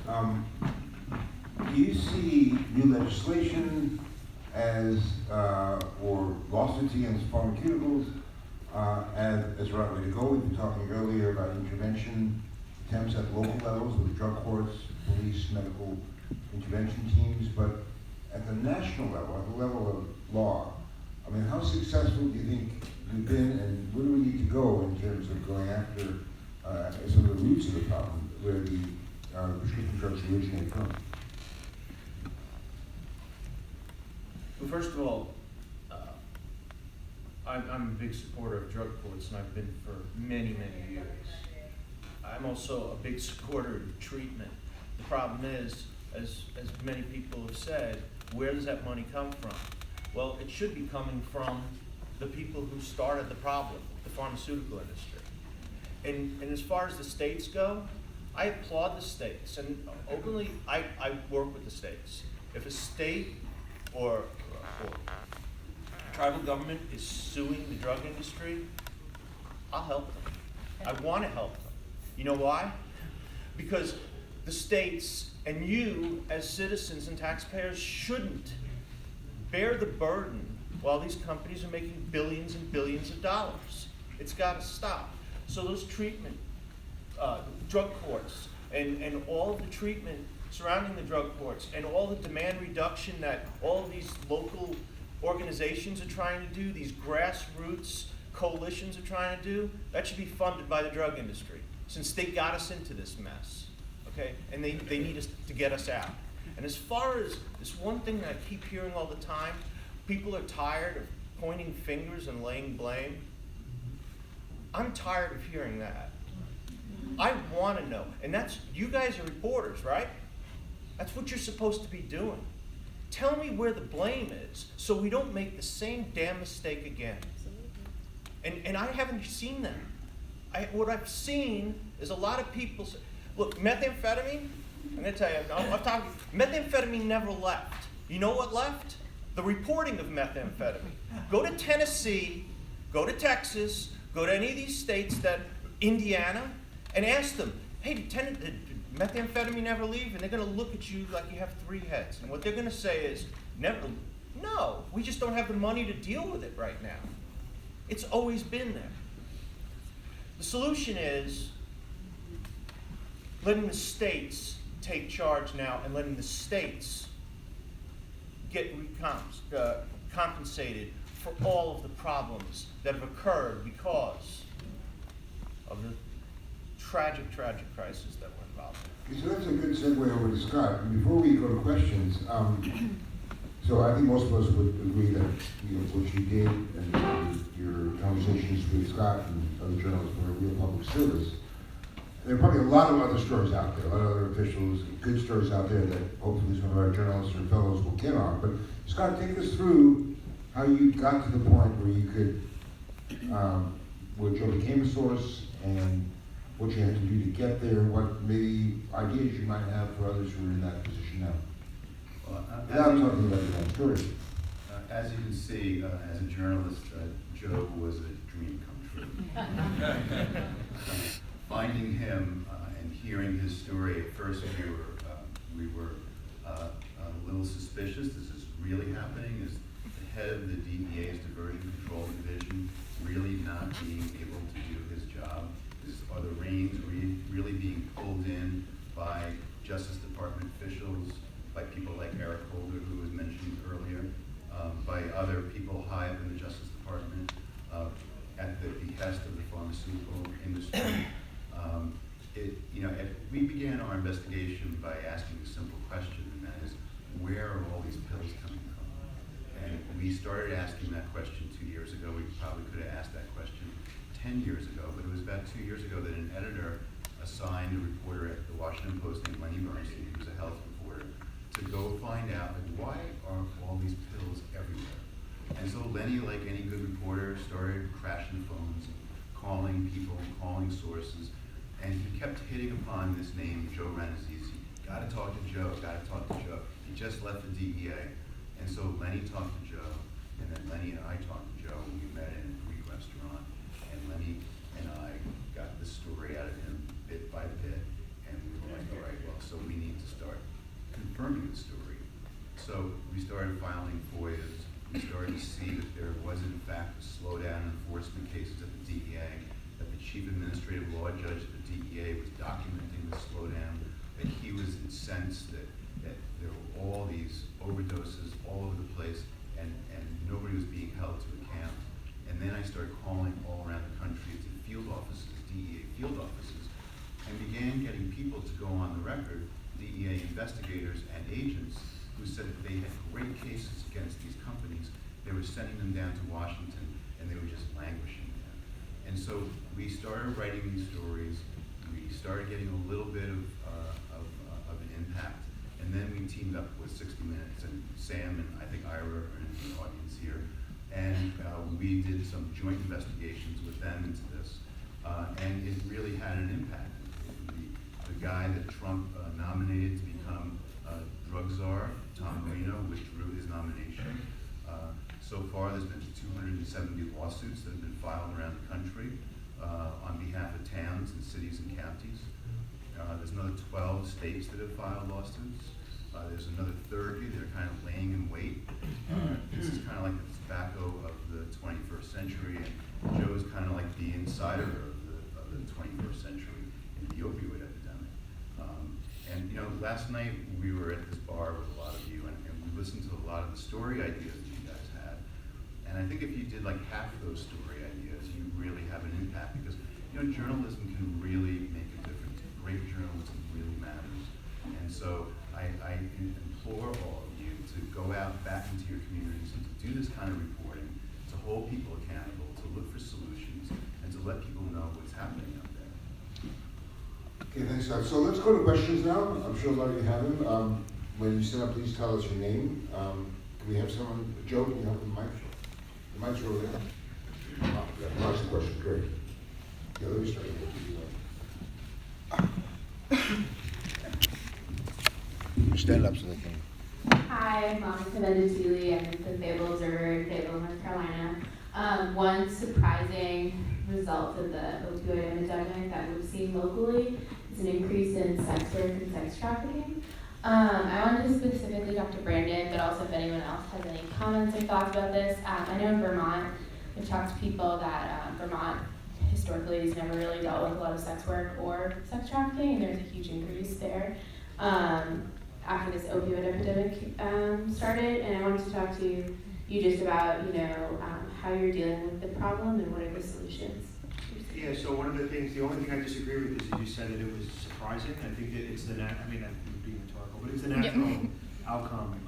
do you see new legislation as, or lawsuits against pharmaceuticals as the right way to go? We've been talking earlier about intervention attempts at local levels with drug courts, police, medical intervention teams, but at the national level, at the level of law, I mean, how successful do you think we've been, and where do we need to go in terms of going after some of the roots of the problem, where the prescription drugs originate from? Well, first of all, I'm a big supporter of drug courts, and I've been for many, many years. I'm also a big supporter of treatment. The problem is, as many people have said, where does that money come from? Well, it should be coming from the people who started the problem, the pharmaceutical industry. And as far as the states go, I applaud the states, and openly, I work with the states. If a state or tribal government is suing the drug industry, I'll help them. I want to help them. You know why? Because the states and you as citizens and taxpayers shouldn't bear the burden while these companies are making billions and billions of dollars. It's got to stop. So those treatment, drug courts, and all of the treatment surrounding the drug courts, and all the demand reduction that all of these local organizations are trying to do, these grassroots coalitions are trying to do, that should be funded by the drug industry, since they got us into this mess, okay? And they need us to get us out. And as far as this one thing that I keep hearing all the time, people are tired of pointing fingers and laying blame. I'm tired of hearing that. I want to know, and that's, you guys are reporters, right? That's what you're supposed to be doing. Tell me where the blame is, so we don't make the same damn mistake again. And I haven't seen that. What I've seen is a lot of people say, look, methamphetamine, I'm going to tell you, I'm talking, methamphetamine never left. You know what left? The reporting of methamphetamine. Go to Tennessee, go to Texas, go to any of these states, that Indiana, and ask them, hey, did methamphetamine never leave? And they're going to look at you like you have three heads. And what they're going to say is, no, we just don't have the money to deal with it right now. It's always been there. The solution is letting the states take charge now and letting the states get compensated for all of the problems that have occurred because of the tragic, tragic crisis that we're involved in. So that's a good segue over to Scott. And before we go to questions, so I think most of us would agree that what you did and your conversations with Scott and other journalists were a real public service. There are probably a lot of other stories out there, a lot of other officials, good stories out there that hopefully some of our journalists or fellows will get on. But Scott, take us through how you got to the point where you could, where Joe became a source, and what you had to do to get there, what maybe ideas you might have for others who are in that position now. Well, Without talking about your own story. as you can see, as a journalist, Joe was a dream come true. Finding him and hearing his story, at first we were a little suspicious. This is really happening? Is the head of the DEA's Diversion Control Division really not being able to do his job? Are the reins really being pulled in by Justice Department officials, by people like Eric Holder, who was mentioned earlier, by other people high up in the Justice Department, at the behest of the pharmaceutical industry? We began our investigation by asking a simple question, and that is, where are all these pills coming from? And we started asking that question 2 years ago. We probably could have asked that question 10 years ago, but it was about 2 years ago that an editor assigned a reporter at the Washington Post named Lenny Bernstein, who was a health reporter, to go find out, why are all these pills everywhere? And so Lenny, like any good reporter, started crashing phones, calling people, calling sources, and he kept hitting upon this name, Joe Rannazzisi. Gotta talk to Joe, gotta talk to Joe. He just left the DEA. And so Lenny talked to Joe, and then Lenny and I talked to Joe, and we met in a Greek restaurant, and Lenny and I got the story out of him bit by bit, and we were like, all right, well, so we need to start confirming the story. So we started filing FOIAs. We started to see that there was, in fact, a slowdown in enforcement cases at the DEA, that the chief administrative law judge at the DEA was documenting the slowdown, that he was incensed that there were all these overdoses all over the place, and nobody was being held to account. And then I started calling all around the country to field offices, DEA field offices, and began getting people to go on the record, DEA investigators and agents, who said that they had great cases against these companies. They were sending them down to Washington, and they were just languishing there. And so we started writing these stories. We started getting a little bit of an impact. And then we teamed up with 60 Minutes, and Sam and I think Ira are in the audience here. And we did some joint investigations with them into this. And it really had an impact. The guy that Trump nominated to become drug czar, Tom Marino, withdrew his nomination. So far, there's been 270 lawsuits that have been filed around the country on behalf of towns and cities and counties. There's another 12 states that have filed lawsuits. There's another 30 that are kind of laying in wait. This is kind of like the tobacco of the 21st century, and Joe is kind of like the insider of the 21st century in the opioid epidemic. And you know, last night we were at this bar with a lot of you, and we listened to a lot of the story ideas that you guys had. And I think if you did like half of those story ideas, you really have an impact, because you know, journalism can really make a difference. Great journalism really matters. And so I implore all of you to go out back into your communities and to do this kind of reporting, to hold people accountable, to look for solutions, and to let people know what's happening out there. Okay, thanks, Scott. So let's go to questions now. I'm sure a lot of you have them. When you stand up, please tell us your name. Can we have someone, Joe, can you help with the mic? The mic's over there. Oh, yeah, ask the question, great. Yeah, let me start with you. Stand up so they can. Hi, I'm Rannazzisi. I'm the Fayetteville Observer in Fayetteville, North Carolina. One surprising result of the opioid epidemic that we've seen locally is an increase in sex work and sex trafficking. I wanted to specifically talk to Brandon, but also if anyone else has any comments or thoughts about this. I know in Vermont, we've talked to people that Vermont historically has never really dealt with a lot of sex work or sex trafficking, and there's a huge increase there. After this opioid epidemic started, and I wanted to talk to you just about, how you're dealing with the problem and what are the solutions. Yeah, so one of the things, the only thing I disagree with is that you said that it was surprising. I think that it's the I'm being rhetorical, but it's the natural outcome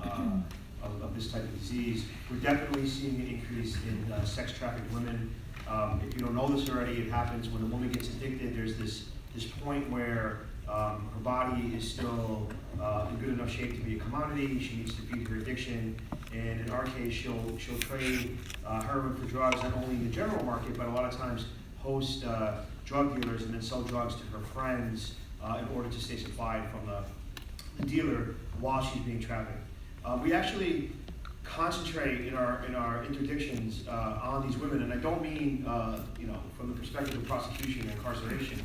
of this type of disease. We're definitely seeing an increase in sex trafficked women. If you don't know this already, it happens when a woman gets addicted. There's this point where her body is still in good enough shape to be a commodity. She needs to feed her addiction, and in our case, she'll trade heroin for drugs, not only in the general market, but a lot of times host drug dealers and then sell drugs to her friends in order to stay supplied from the dealer while she's being trafficked. We actually concentrate in our interdictions on these women, and I don't mean from the perspective of prosecution and incarceration.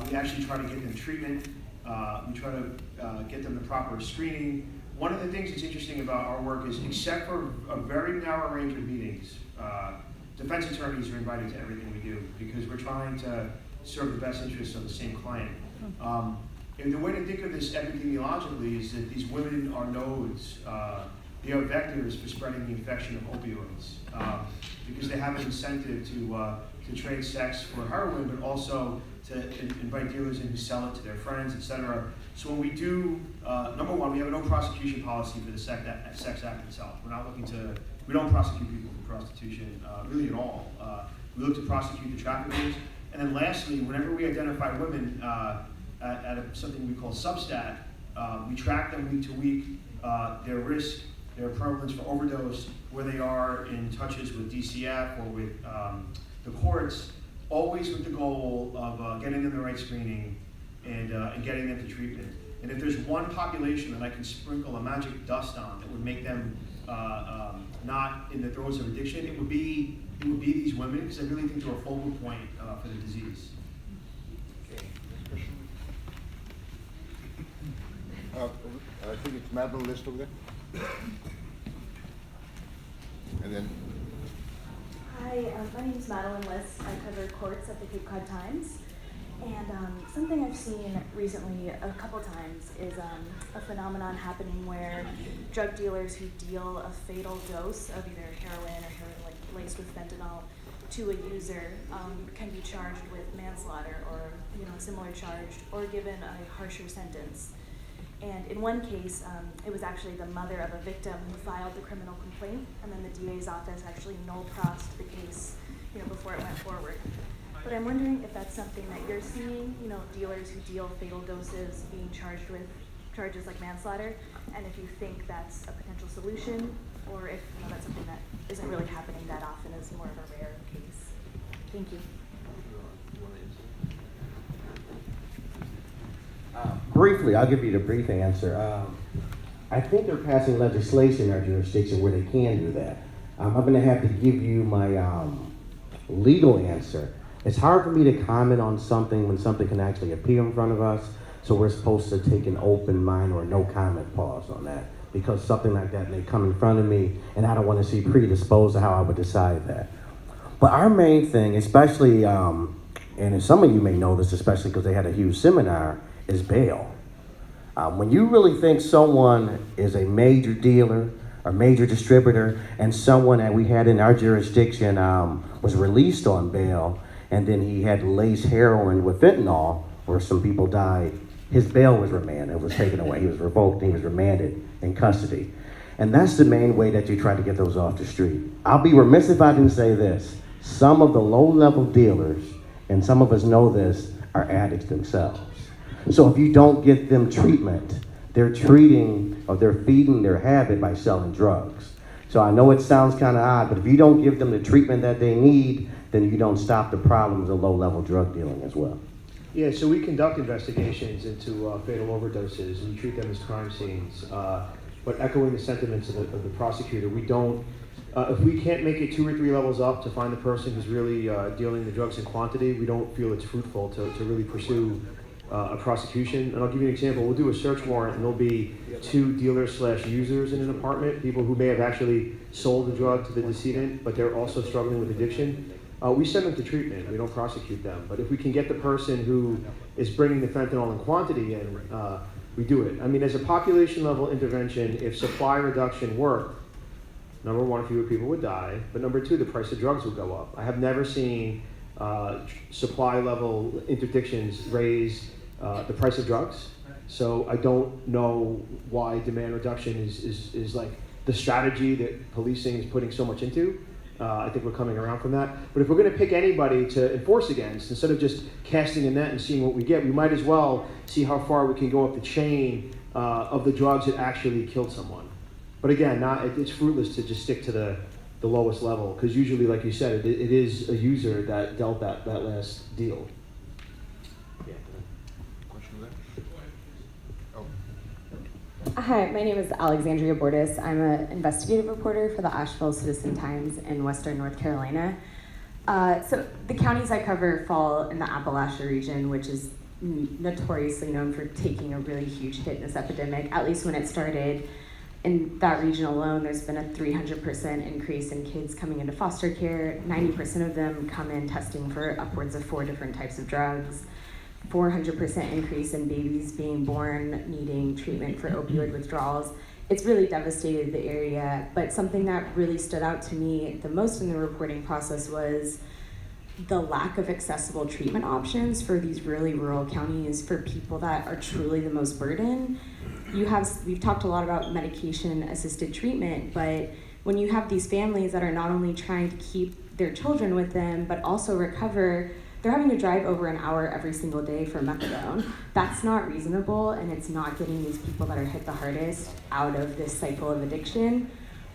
We actually try to get them treatment. We try to get them the proper screening. One of the things that's interesting about our work is, except for a very narrow range of meetings, defense attorneys are invited to everything we do because we're trying to serve the best interests of the same client. And the way to think of this epidemiologically is that these women are nodes. They are vectors for spreading the infection of opioids because they have an incentive to trade sex for heroin, but also to invite dealers in who sell it to their friends, etc. So when we do, number one, we have no prosecution policy for the Sex Act itself. We don't prosecute people for prostitution really at all. We look to prosecute the traffickers. And then lastly, whenever we identify women at something we call substat, we track them week to week, their risk, their prevalence for overdose, where they are in touches with DCF or with the courts, always with the goal of getting them the right screening and getting them to treatment. And if there's one population that I can sprinkle a magic dust on that would make them not in the throes of addiction, it would be these women, because I really think they're a focal point for the disease. Okay, next question. I think it's Madeline List over there. And then. Hi, my name is Madeline List. I cover courts at the Cape Cod Times. And something I've seen recently a couple times is a phenomenon happening where drug dealers who deal a fatal dose of either heroin or heroin laced with fentanyl to a user can be charged with manslaughter or a similar charge or given a harsher sentence. And in one case, it was actually the mother of a victim who filed the criminal complaint, and then the DA's office actually null-prossed the case, before it went forward. But I'm wondering if that's something that you're seeing, dealers who deal fatal doses being charged with charges like manslaughter, and if you think that's a potential solution, or if that's something that isn't really happening that often, is more of a rare case. Thank you. Briefly, I'll give you the brief answer. I think they're passing legislation in our jurisdiction where they can do that. I'm going to have to give you my legal answer. It's hard for me to comment on something when something can actually appear in front of us. So we're supposed to take an open mind or no comment pause on that, because something like that may come in front of me and I don't want to see predisposed to how I would decide that. But our main thing, especially, and some of you may know this, especially because they had a huge seminar, is bail. When you really think someone is a major dealer or major distributor, and someone that we had in our jurisdiction was released on bail, and then he had laced heroin with fentanyl, where some people died, his bail was remanded, it was taken away. He was revoked, and he was remanded in custody. And that's the main way that you try to get those off the street. I'll be remiss if I didn't say this. Some of the low-level dealers, and some of us know this, are addicts themselves. So if you don't get them treatment, they're treating or they're feeding their habit by selling drugs. So I know it sounds kind of odd, but if you don't give them the treatment that they need, then you don't stop the problems of low-level drug dealing as well. Yeah, so we conduct investigations into fatal overdoses and treat them as crime scenes. But echoing the sentiments of the prosecutor, we don't, if we can't make it 2 or 3 levels up to find the person who's really dealing the drugs in quantity, we don't feel it's fruitful to really pursue a prosecution. And I'll give you an example. We'll do a search warrant and there'll be 2 dealers/users in an apartment, people who may have actually sold the drug to the decedent, but they're also struggling with addiction. We send them to treatment, we don't prosecute them. But if we can get the person who is bringing the fentanyl in quantity in, we do it. I mean, as a population level intervention, if supply reduction worked, number one, fewer people would die, but number 2, the price of drugs would go up. I have never seen supply level interdictions raise the price of drugs. So I don't know why demand reduction is like the strategy that policing is putting so much into. I think we're coming around from that. But if we're going to pick anybody to enforce against, instead of just casting a net and seeing what we get, we might as well see how far we can go up the chain of the drugs that actually killed someone. But again, it's fruitless to just stick to the lowest level, because usually, like you said, it is a user that dealt that last deal. Yeah. Question there? Hi, my name is Alexandria Bordas. I'm an investigative reporter for the Asheville Citizen-Times in Western North Carolina. So the counties I cover fall in the Appalachia region, which is notoriously known for taking a really huge hit in this epidemic. At least when it started, in that region alone, there's been a 300% increase in kids coming into foster care. 90% of them come in testing for upwards of 4 different types of drugs. 400% increase in babies being born needing treatment for opioid withdrawals. It's really devastated the area, but something that really stood out to me the most in the reporting process was the lack of accessible treatment options for these really rural counties for people that are truly the most burdened. We've talked a lot about medication-assisted treatment, but when you have these families that are not only trying to keep their children with them, but also recover, they're having to drive over an hour every single day for methadone. That's not reasonable, and it's not getting these people that are hit the hardest out of this cycle of addiction.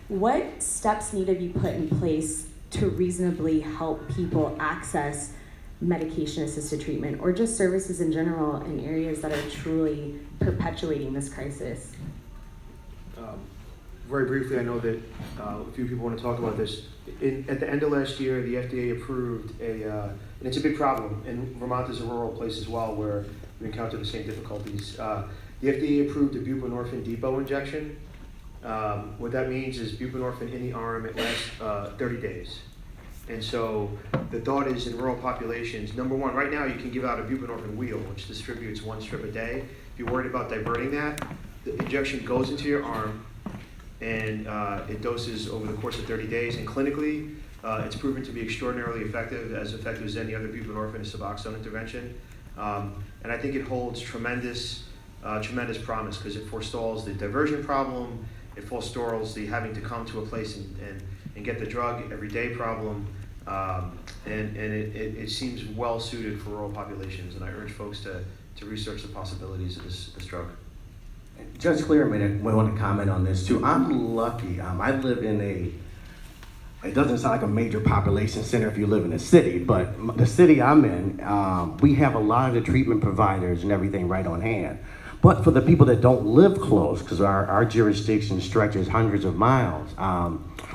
What steps need to be put in place to reasonably help people access medication-assisted treatment, or just services in general in areas that are truly perpetuating this crisis? Very briefly, I know that a few people want to talk about this. At the end of last year, the FDA approved and it's a big problem, and Vermont is a rural place as well where we encounter the same difficulties. The FDA approved a buprenorphine depot injection. What that means is buprenorphine in the arm, it lasts 30 days. And so the thought is in rural populations, number one, right now you can give out a buprenorphine wheel, which distributes 1 strip a day. If you're worried about diverting that, the injection goes into your arm, and it doses over the course of 30 days. And clinically, it's proven to be extraordinarily effective as any other buprenorphine and Suboxone intervention. And I think it holds tremendous promise, because it forestalls the diversion problem, it forestalls the having to come to a place and get the drug every day problem, and it seems well suited for rural populations. And I urge folks to research the possibilities of this drug. Judge Clear may want to comment on this too. I'm lucky. I live in it doesn't sound like a major population center if you live in a city, but the city I'm in, we have a lot of the treatment providers and everything right on hand. But for the people that don't live close, because our jurisdiction stretches hundreds of miles,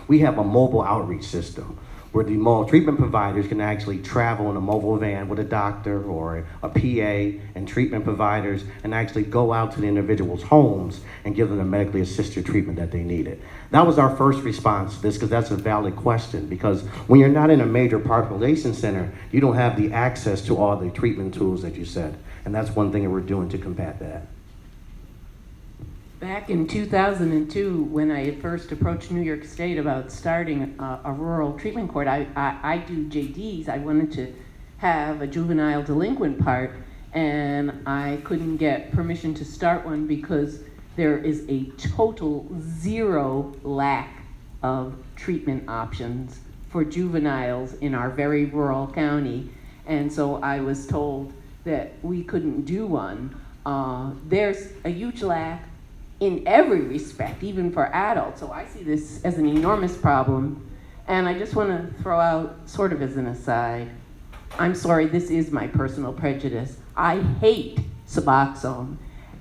we have a mobile outreach system where the treatment providers can actually travel in a mobile van with a doctor or a PA and treatment providers and actually go out to the individual's homes and give them the medically assisted treatment that they needed. That was our first response to this, because that's a valid question, because when you're not in a major population center, you don't have the access to all the treatment tools that you said. And that's one thing that we're doing to combat that. Back in 2002, when I had first approached New York State about starting a rural treatment court, I do JDs. I wanted to have a juvenile delinquent part, and I couldn't get permission to start one because there is a total zero lack of treatment options for juveniles in our very rural county. And so I was told that we couldn't do one. There's a huge lack in every respect, even for adults. So I see this as an enormous problem. And I just want to throw out, sort of as an aside, I'm sorry, this is my personal prejudice. I hate Suboxone.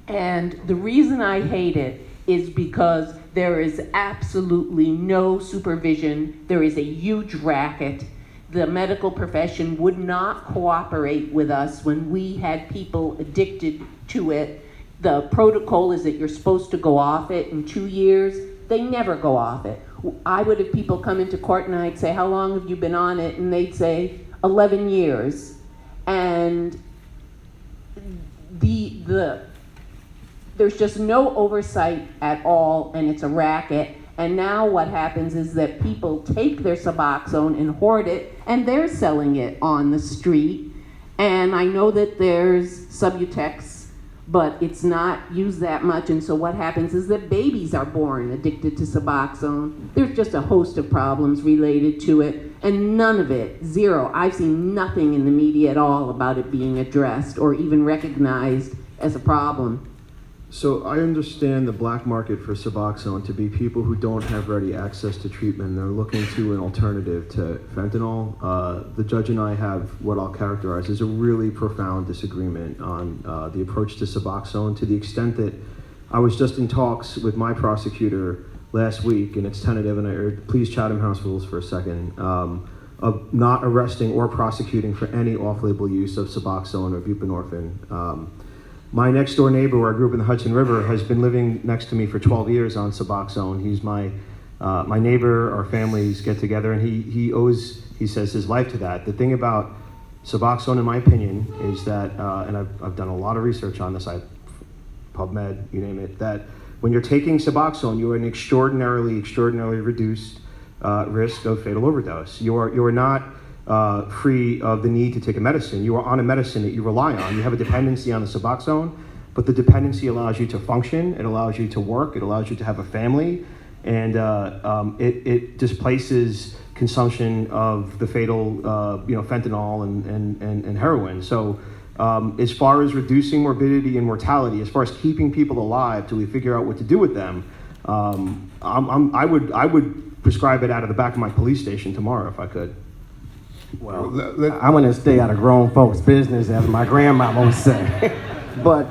And the reason I hate it is because there is absolutely no supervision. There is a huge racket. The medical profession would not cooperate with us when we had people addicted to it. The protocol is that you're supposed to go off it in 2 years. They never go off it. I would have people come into court and I'd say, how long have you been on it? And they'd say, 11 years. And there's just no oversight at all, and it's a racket. And now what happens is that people take their Suboxone and hoard it, and they're selling it on the street. And I know that there's Subutex, but it's not used that much, and so what happens is that babies are born addicted to Suboxone. There's just a host of problems related to it, and none of it, zero. I've seen nothing in the media at all about it being addressed or even recognized as a problem. So I understand the black market for Suboxone to be people who don't have ready access to treatment. They're looking to an alternative to fentanyl. The judge and I have what I'll characterize as a really profound disagreement on the approach to Suboxone, to the extent that I was just in talks with my prosecutor last week, and it's tentative, and please Chatham House rules for a second, of not arresting or prosecuting for any off-label use of Suboxone or buprenorphine. My next door neighbor, where I grew up in the Hudson River, has been living next to me for 12 years on Suboxone. He's my neighbor. Our families get together, and he owes, he says, his life to that. The thing about Suboxone, in my opinion, is that, and I've done a lot of research on this, PubMed, you name it, that when you're taking Suboxone, you're at an extraordinarily reduced risk of fatal overdose. You're not free of the need to take a medicine. You are on a medicine that you rely on. You have a dependency on the Suboxone, but the dependency allows you to function, it allows you to work, it allows you to have a family, and it displaces consumption of the fatal fentanyl and heroin. So as far as reducing morbidity and mortality, as far as keeping people alive till we figure out what to do with them, I would prescribe it out of the back of my police station tomorrow if I could. Well, I'm going to stay out of grown folks' business, as my grandma would say. But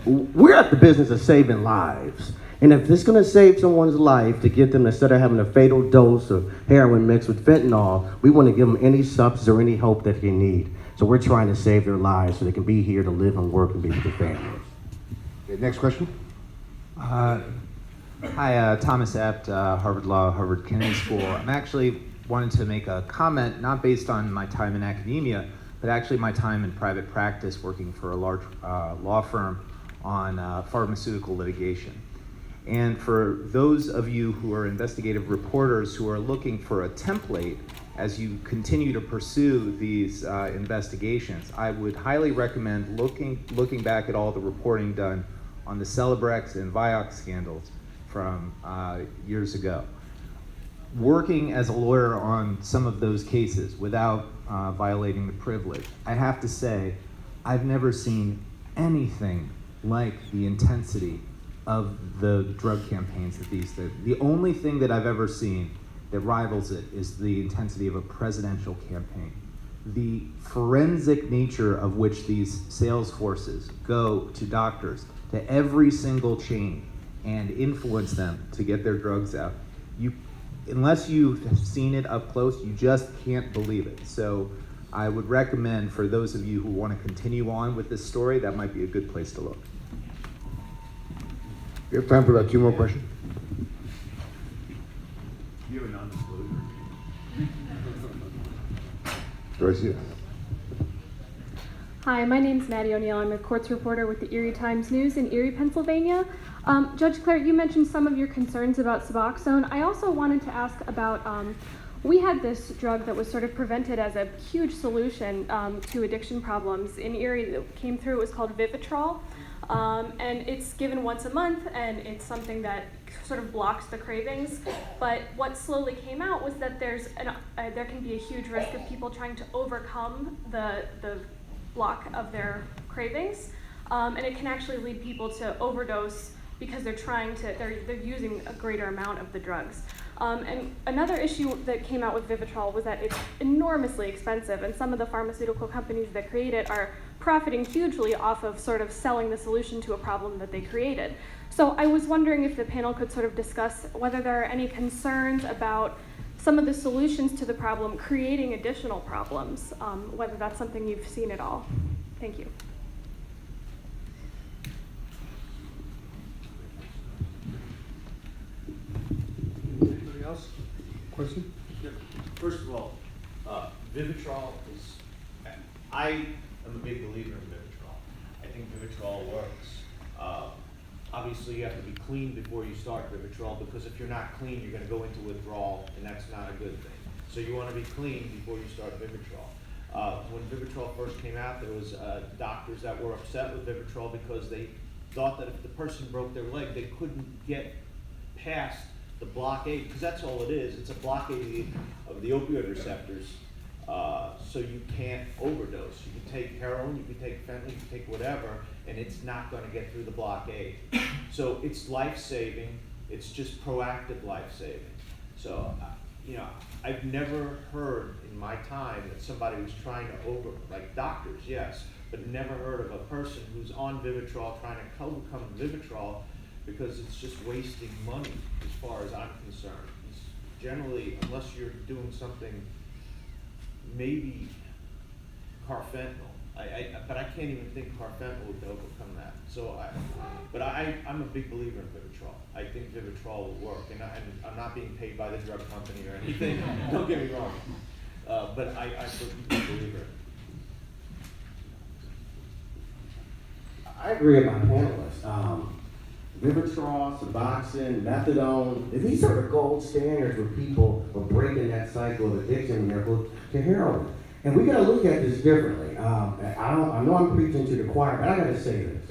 we're at the business of saving lives. And if it's going to save someone's life to get them, instead of having a fatal dose of heroin mixed with fentanyl, we want to give them any substance or any hope that they need. So we're trying to save their lives so they can be here to live and work and be with their families. Okay, next question. Hi, Thomas Ept, Harvard Law, Harvard Kennedy School. I'm actually wanted to make a comment, not based on my time in academia, but actually my time in private practice working for a large law firm on pharmaceutical litigation. And for those of you who are investigative reporters who are looking for a template as you continue to pursue these investigations, I would highly recommend looking back at all the reporting done on the Celebrex and Vioxx scandals from years ago. Working as a lawyer on some of those cases without violating the privilege, I have to say, I've never seen anything like the intensity of the drug campaigns that these did. The only thing that I've ever seen that rivals it is the intensity of a presidential campaign. The forensic nature of which these sales forces go to doctors, to every single chain, and influence them to get their drugs out. unless you've seen it up close, you just can't believe it. So I would recommend for those of you who want to continue on with this story, that might be a good place to look. We have time for about 2 more questions. You have a non-disclosure. Doris, Hi, my name's Maddie O'Neill. I'm a courts reporter with the Erie Times News in Erie, Pennsylvania. Judge Claire, you mentioned some of your concerns about Suboxone. I also wanted to ask about, we had this drug that was sort of prevented as a huge solution to addiction problems in Erie that came through. It was called Vivitrol, and it's given once a month, and it's something that sort of blocks the cravings. But what slowly came out was that there can be a huge risk of people trying to overcome the block of their cravings, and it can actually lead people to overdose because they're using a greater amount of the drugs. And another issue that came out with Vivitrol was that it's enormously expensive, and some of the pharmaceutical companies that create it are profiting hugely off of sort of selling the solution to a problem that they created. So I was wondering if the panel could sort of discuss whether there are any concerns about some of the solutions to the problem creating additional problems, whether that's something you've seen at all. Thank you. Anybody else? Question? Yeah. First of all, Vivitrol is, I am a big believer in Vivitrol. I think Vivitrol works. Obviously, you have to be clean before you start Vivitrol, because if you're not clean, you're going to go into withdrawal, and that's not a good thing. So you want to be clean before you start Vivitrol. When Vivitrol first came out, there was doctors that were upset with Vivitrol because they thought that if the person broke their leg, they couldn't get past the blockade, because that's all it is. It's a blockade of the opioid receptors, so you can't overdose. You can take heroin, you can take fentanyl, you can take whatever, and it's not going to get through the blockade. So it's life-saving. It's just proactive life-saving. So, I've never heard in my time that somebody was trying to like doctors, yes, but never heard of a person who's on Vivitrol trying to overcome Vivitrol, because it's just wasting money as far as I'm concerned. It's generally, unless you're doing something, maybe carfentanil. But I can't even think carfentanil would overcome that. So I'm a big believer in Vivitrol. I think Vivitrol will work, and I'm not being paid by the drug company or anything. Don't get me wrong. But I'm a big believer. I agree with my panelists. Vivitrol, Suboxone, methadone, these are the gold standards where people are breaking that cycle of addiction to heroin. And we got to look at this differently. I know I'm preaching to the choir, but I got to say this.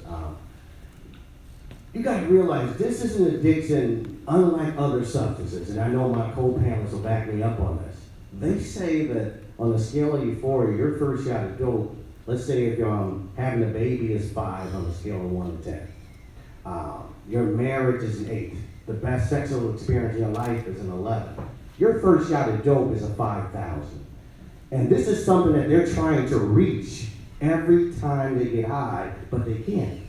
You got to realize this is an addiction unlike other substances, and I know my co-panelists will back me up on this. They say that on a scale of euphoria, your first shot of dope, let's say if you're having a baby is 5 on a scale of 1 to 10. Your marriage is an 8. The best sexual experience in your life is an 11. Your first shot of dope is a 5,000. And this is something that they're trying to reach every time they get high, but they can't.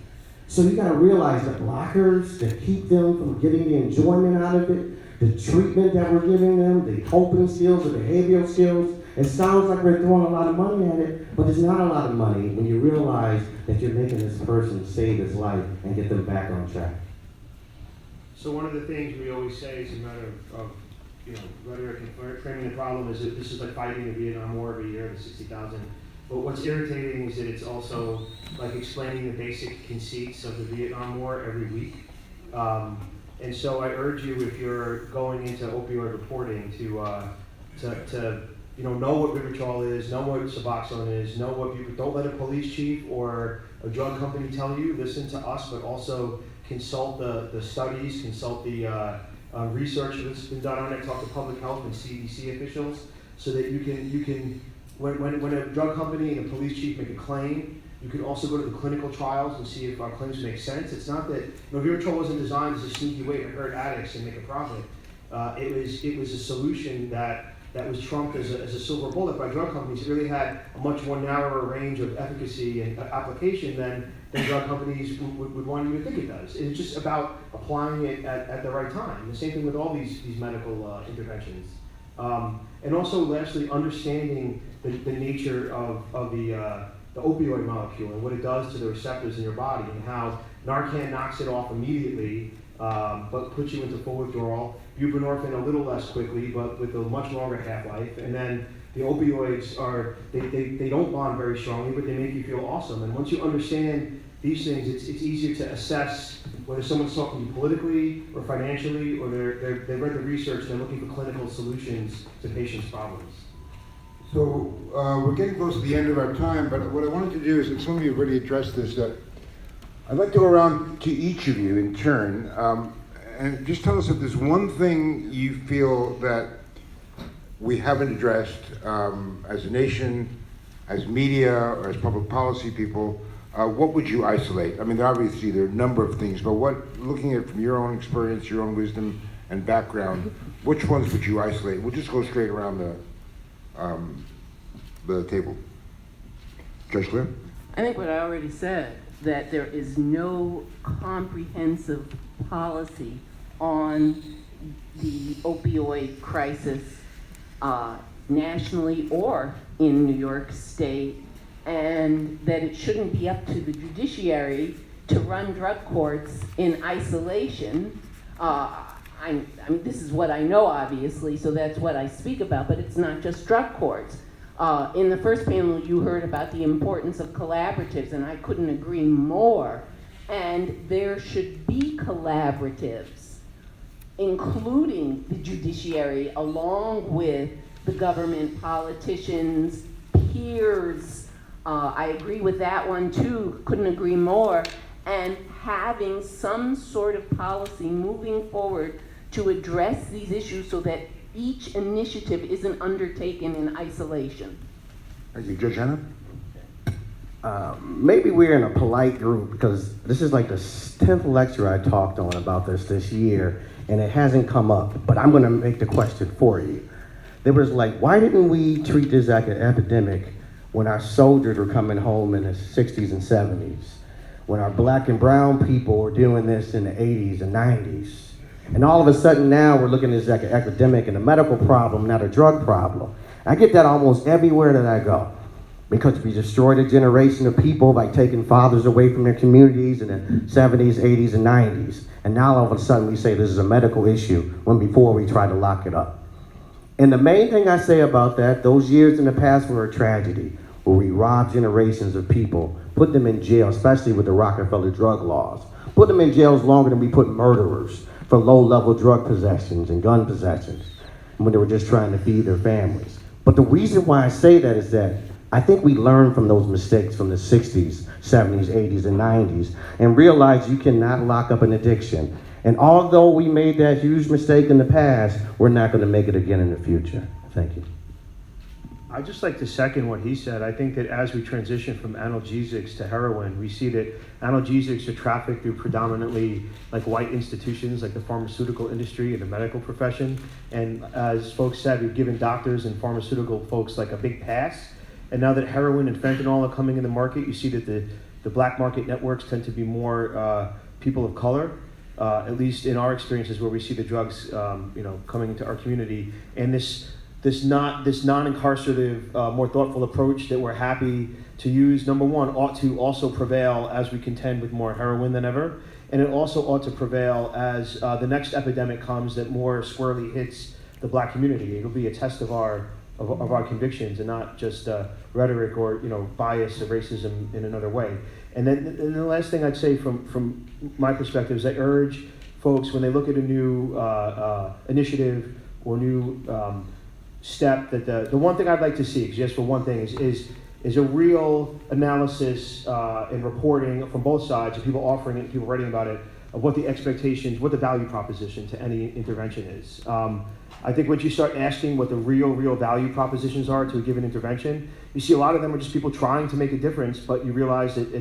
So you gotta realize the blockers that keep them from getting the enjoyment out of it, the treatment that we're giving them, the coping skills, the behavioral skills, it sounds like we're throwing a lot of money at it, but it's not a lot of money when you realize that you're making this person save his life and get them back on track. So one of the things we always say is a matter of rhetoric and framing the problem is that this is like fighting the Vietnam War every year, the 60,000. But what's irritating is that it's also like explaining the basic conceits of the Vietnam War every week. And so I urge you, if you're going into opioid reporting, to know what Vivitrol is, know what Suboxone is, know what don't let a police chief or a drug company tell you. Listen to us, but also consult the studies, consult the research that's been done on it. Talk to public health and CDC officials, so that you can when a drug company and a police chief make a claim, you can also go to the clinical trials and see if our claims make sense. It's not that Vivitrol wasn't designed as a sneaky way to hurt addicts and make a profit. It was a solution that was trumped as a silver bullet by drug companies. It really had a much more narrower range of efficacy and application than than drug companies would want you to think it does. It's just about applying it at the right time. The same thing with all these medical interventions. And also, lastly, understanding the nature of the opioid molecule and what it does to the receptors in your body, and how Narcan knocks it off immediately, but puts you into full withdrawal. Buprenorphine a little less quickly, but with a much longer half-life. And then the opioids they don't bond very strongly, but they make you feel awesome. And once you understand these things, it's easier to assess whether someone's talking to you politically or financially, or they've read the research and they're looking for clinical solutions to patients' problems. So we're getting close to the end of our time, but what I wanted to do is, and some of you have already addressed this, that I'd like to go around to each of you in turn, and just tell us if there's one thing you feel that we haven't addressed as a nation, as media, or as public policy people. What would you isolate? I mean, obviously there are a number of things, but looking at it from your own experience, your own wisdom and background, which ones would you isolate? We'll just go straight around the table. Judge Claire? I think what I already said, that there is no comprehensive policy on the opioid crisis nationally or in New York State, and that it shouldn't be up to the judiciary to run drug courts in isolation. I mean, this is what I know, obviously, so that's what I speak about, but it's not just drug courts. In the first panel, you heard about the importance of collaboratives, and I couldn't agree more. And there should be collaboratives, including the judiciary, along with the government, politicians, peers. I agree with that one too, couldn't agree more. And having some sort of policy moving forward to address these issues so that each initiative isn't undertaken in isolation. Thank you. Judge Hanna? Maybe we're in a polite group, because this is like the 10th lecture I talked on about this year, and it hasn't come up, but I'm gonna make the question for you. There was like, why didn't we treat this like an epidemic when our soldiers were coming home in the 60s and 70s? When our black and brown people were doing this in the 80s and 90s? And all of a sudden now we're looking at this like an epidemic and a medical problem, not a drug problem. I get that almost everywhere that I go, because we destroyed a generation of people by taking fathers away from their communities in the 70s, 80s, and 90s. And now all of a sudden we say this is a medical issue, when before we tried to lock it up. And the main thing I say about that, those years in the past were a tragedy, where we robbed generations of people, put them in jail, especially with the Rockefeller drug laws. Put them in jails longer than we put murderers for low-level drug possessions and gun possessions, when they were just trying to feed their families. But the reason why I say that is that I think we learned from those mistakes from the 60s, 70s, 80s, and 90s, and realized you cannot lock up an addiction. And although we made that huge mistake in the past, we're not going to make it again in the future. Thank you. I'd just like to second what he said. I think that as we transition from analgesics to heroin, we see that analgesics are trafficked through predominantly like white institutions like the pharmaceutical industry and the medical profession. And as folks said, we've given doctors and pharmaceutical folks like a big pass. And now that heroin and fentanyl are coming in the market, you see that the black market networks tend to be more people of color. At least in our experiences where we see the drugs coming into our community. And this non-incarcerative, more thoughtful approach that we're happy to use, number one, ought to also prevail as we contend with more heroin than ever. And it also ought to prevail as the next epidemic comes that more squarely hits the black community. It'll be a test of our convictions and not just rhetoric or bias or racism in another way. And then the last thing I'd say from my perspective is I urge folks, when they look at a new initiative or new step, that the one thing I'd like to see, just for one thing, is a real analysis and reporting from both sides, of people offering it and people writing about it, of what the expectations, what the value proposition to any intervention is. I think once you start asking what the real value propositions are to a given intervention, you see a lot of them are just people trying to make a difference, but you realize that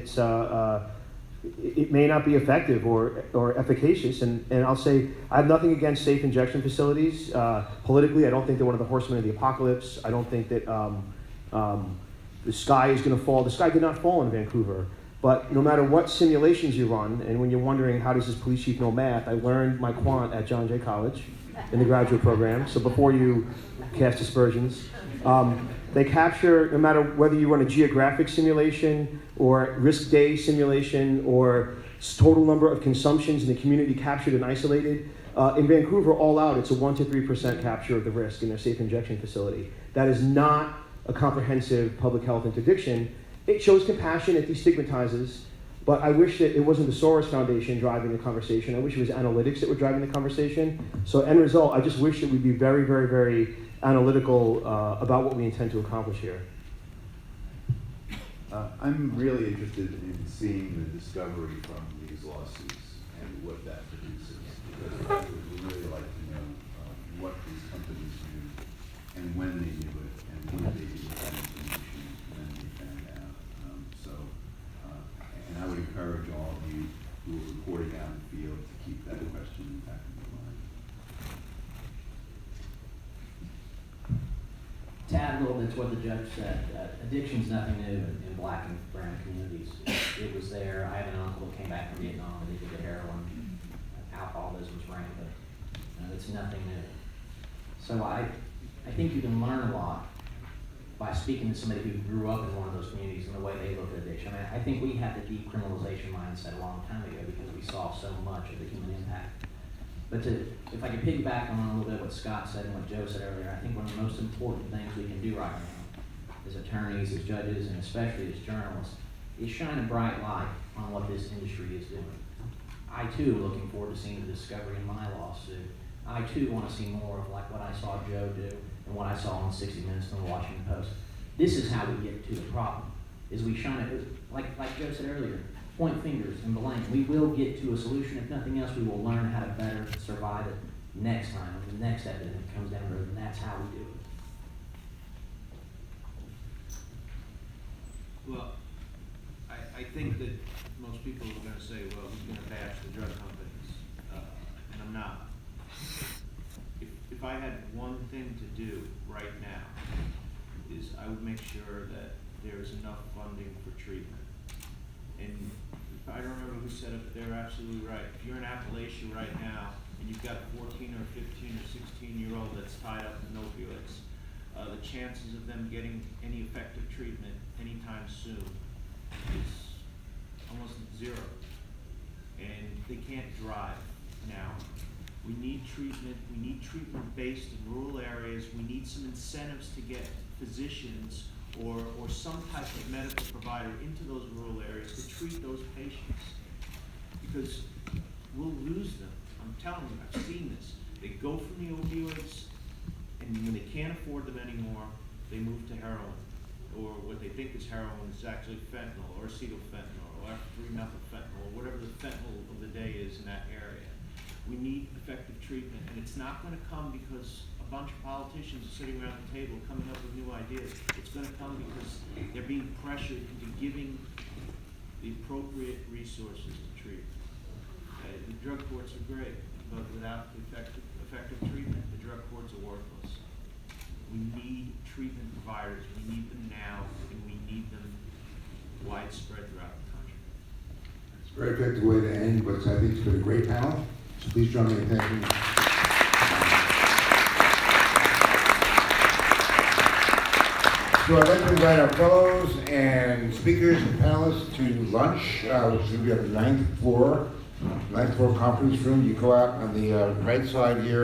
it may not be effective or efficacious. And I'll say, I have nothing against safe injection facilities. Politically, I don't think they're one of the horsemen of the apocalypse. I don't think that the sky is going to fall. The sky did not fall in Vancouver. But no matter what simulations you run, and when you're wondering how does this police chief know math, I learned my quant at John Jay College in the graduate program. So before you cast aspersions, they capture, no matter whether you run a geographic simulation or risk day simulation or total number of consumptions in the community captured and isolated. In Vancouver, all out, it's a 1 to 3% capture of the risk in their safe injection facility. That is not a comprehensive public health interdiction. It shows compassion, it destigmatizes, but I wish that it wasn't the Soros Foundation driving the conversation. I wish it was analytics that were driving the conversation. So end result, I just wish that we'd be very, very, very analytical about what we intend to accomplish here. I'm really interested in seeing the discovery from these lawsuits and what that produces, because I would really like to know what these companies knew and when they knew it and who they did that information when they found out. And I would encourage all of you who are reporting out in the field to keep that question in the back of your mind. To add a little bit to what the judge said, addiction's nothing new in black and brown communities. It was there. I have an uncle who came back from Vietnam and he did the heroin. Alcoholism was rampant. It's nothing new. So I think you can learn a lot by speaking to somebody who grew up in one of those communities and the way they look at addiction. I think we had the decriminalization mindset a long time ago because we saw so much of the human impact. But if I could piggyback on a little bit what Scott said and what Joe said earlier, I think one of the most important things we can do right now as attorneys, as judges, and especially as journalists, is shine a bright light on what this industry is doing. I too am looking forward to seeing the discovery in my lawsuit. I too want to see more of like what I saw Joe do and what I saw on 60 Minutes and the Washington Post. This is how we get to the problem, is we shine it, like Joe said earlier, point fingers and blame. We will get to a solution. If nothing else, we will learn how to better survive it next time when the next epidemic comes down the road, and that's how we do it. Well, I think that most people are going to say, well, who's going to bash the drug companies? And I'm not. If I had one thing to do right now, is I would make sure that there is enough funding for treatment. And I don't remember who said it, but they're absolutely right. If you're in Appalachia right now, and you've got a 14 or 15 or 16-year-old that's tied up in opioids, the chances of them getting any effective treatment anytime soon is almost zero. And they can't drive now. We need treatment. We need treatment based in rural areas. We need some incentives to get physicians or some type of medical provider into those rural areas to treat those patients. Because we'll lose them. I'm telling you, I've seen this. They go from the opioids, and when they can't afford them anymore, they move to heroin. Or what they think is heroin is actually fentanyl or acetylfentanyl or 3-methylfentanyl or whatever the fentanyl of the day is in that area. We need effective treatment, and it's not going to come because a bunch of politicians are sitting around the table coming up with new ideas. It's going to come because they're being pressured into giving the appropriate resources to treat. The drug courts are great, but without effective treatment, the drug courts are worthless. We need treatment providers. We need them now, and we need them widespread throughout the country. It's a very effective way to end what I think has been a great panel. So please join me in thanking. So I'd like to invite our fellows and speakers and panelists to lunch, which is going to be on the 9th floor conference room. You go out on the right side here.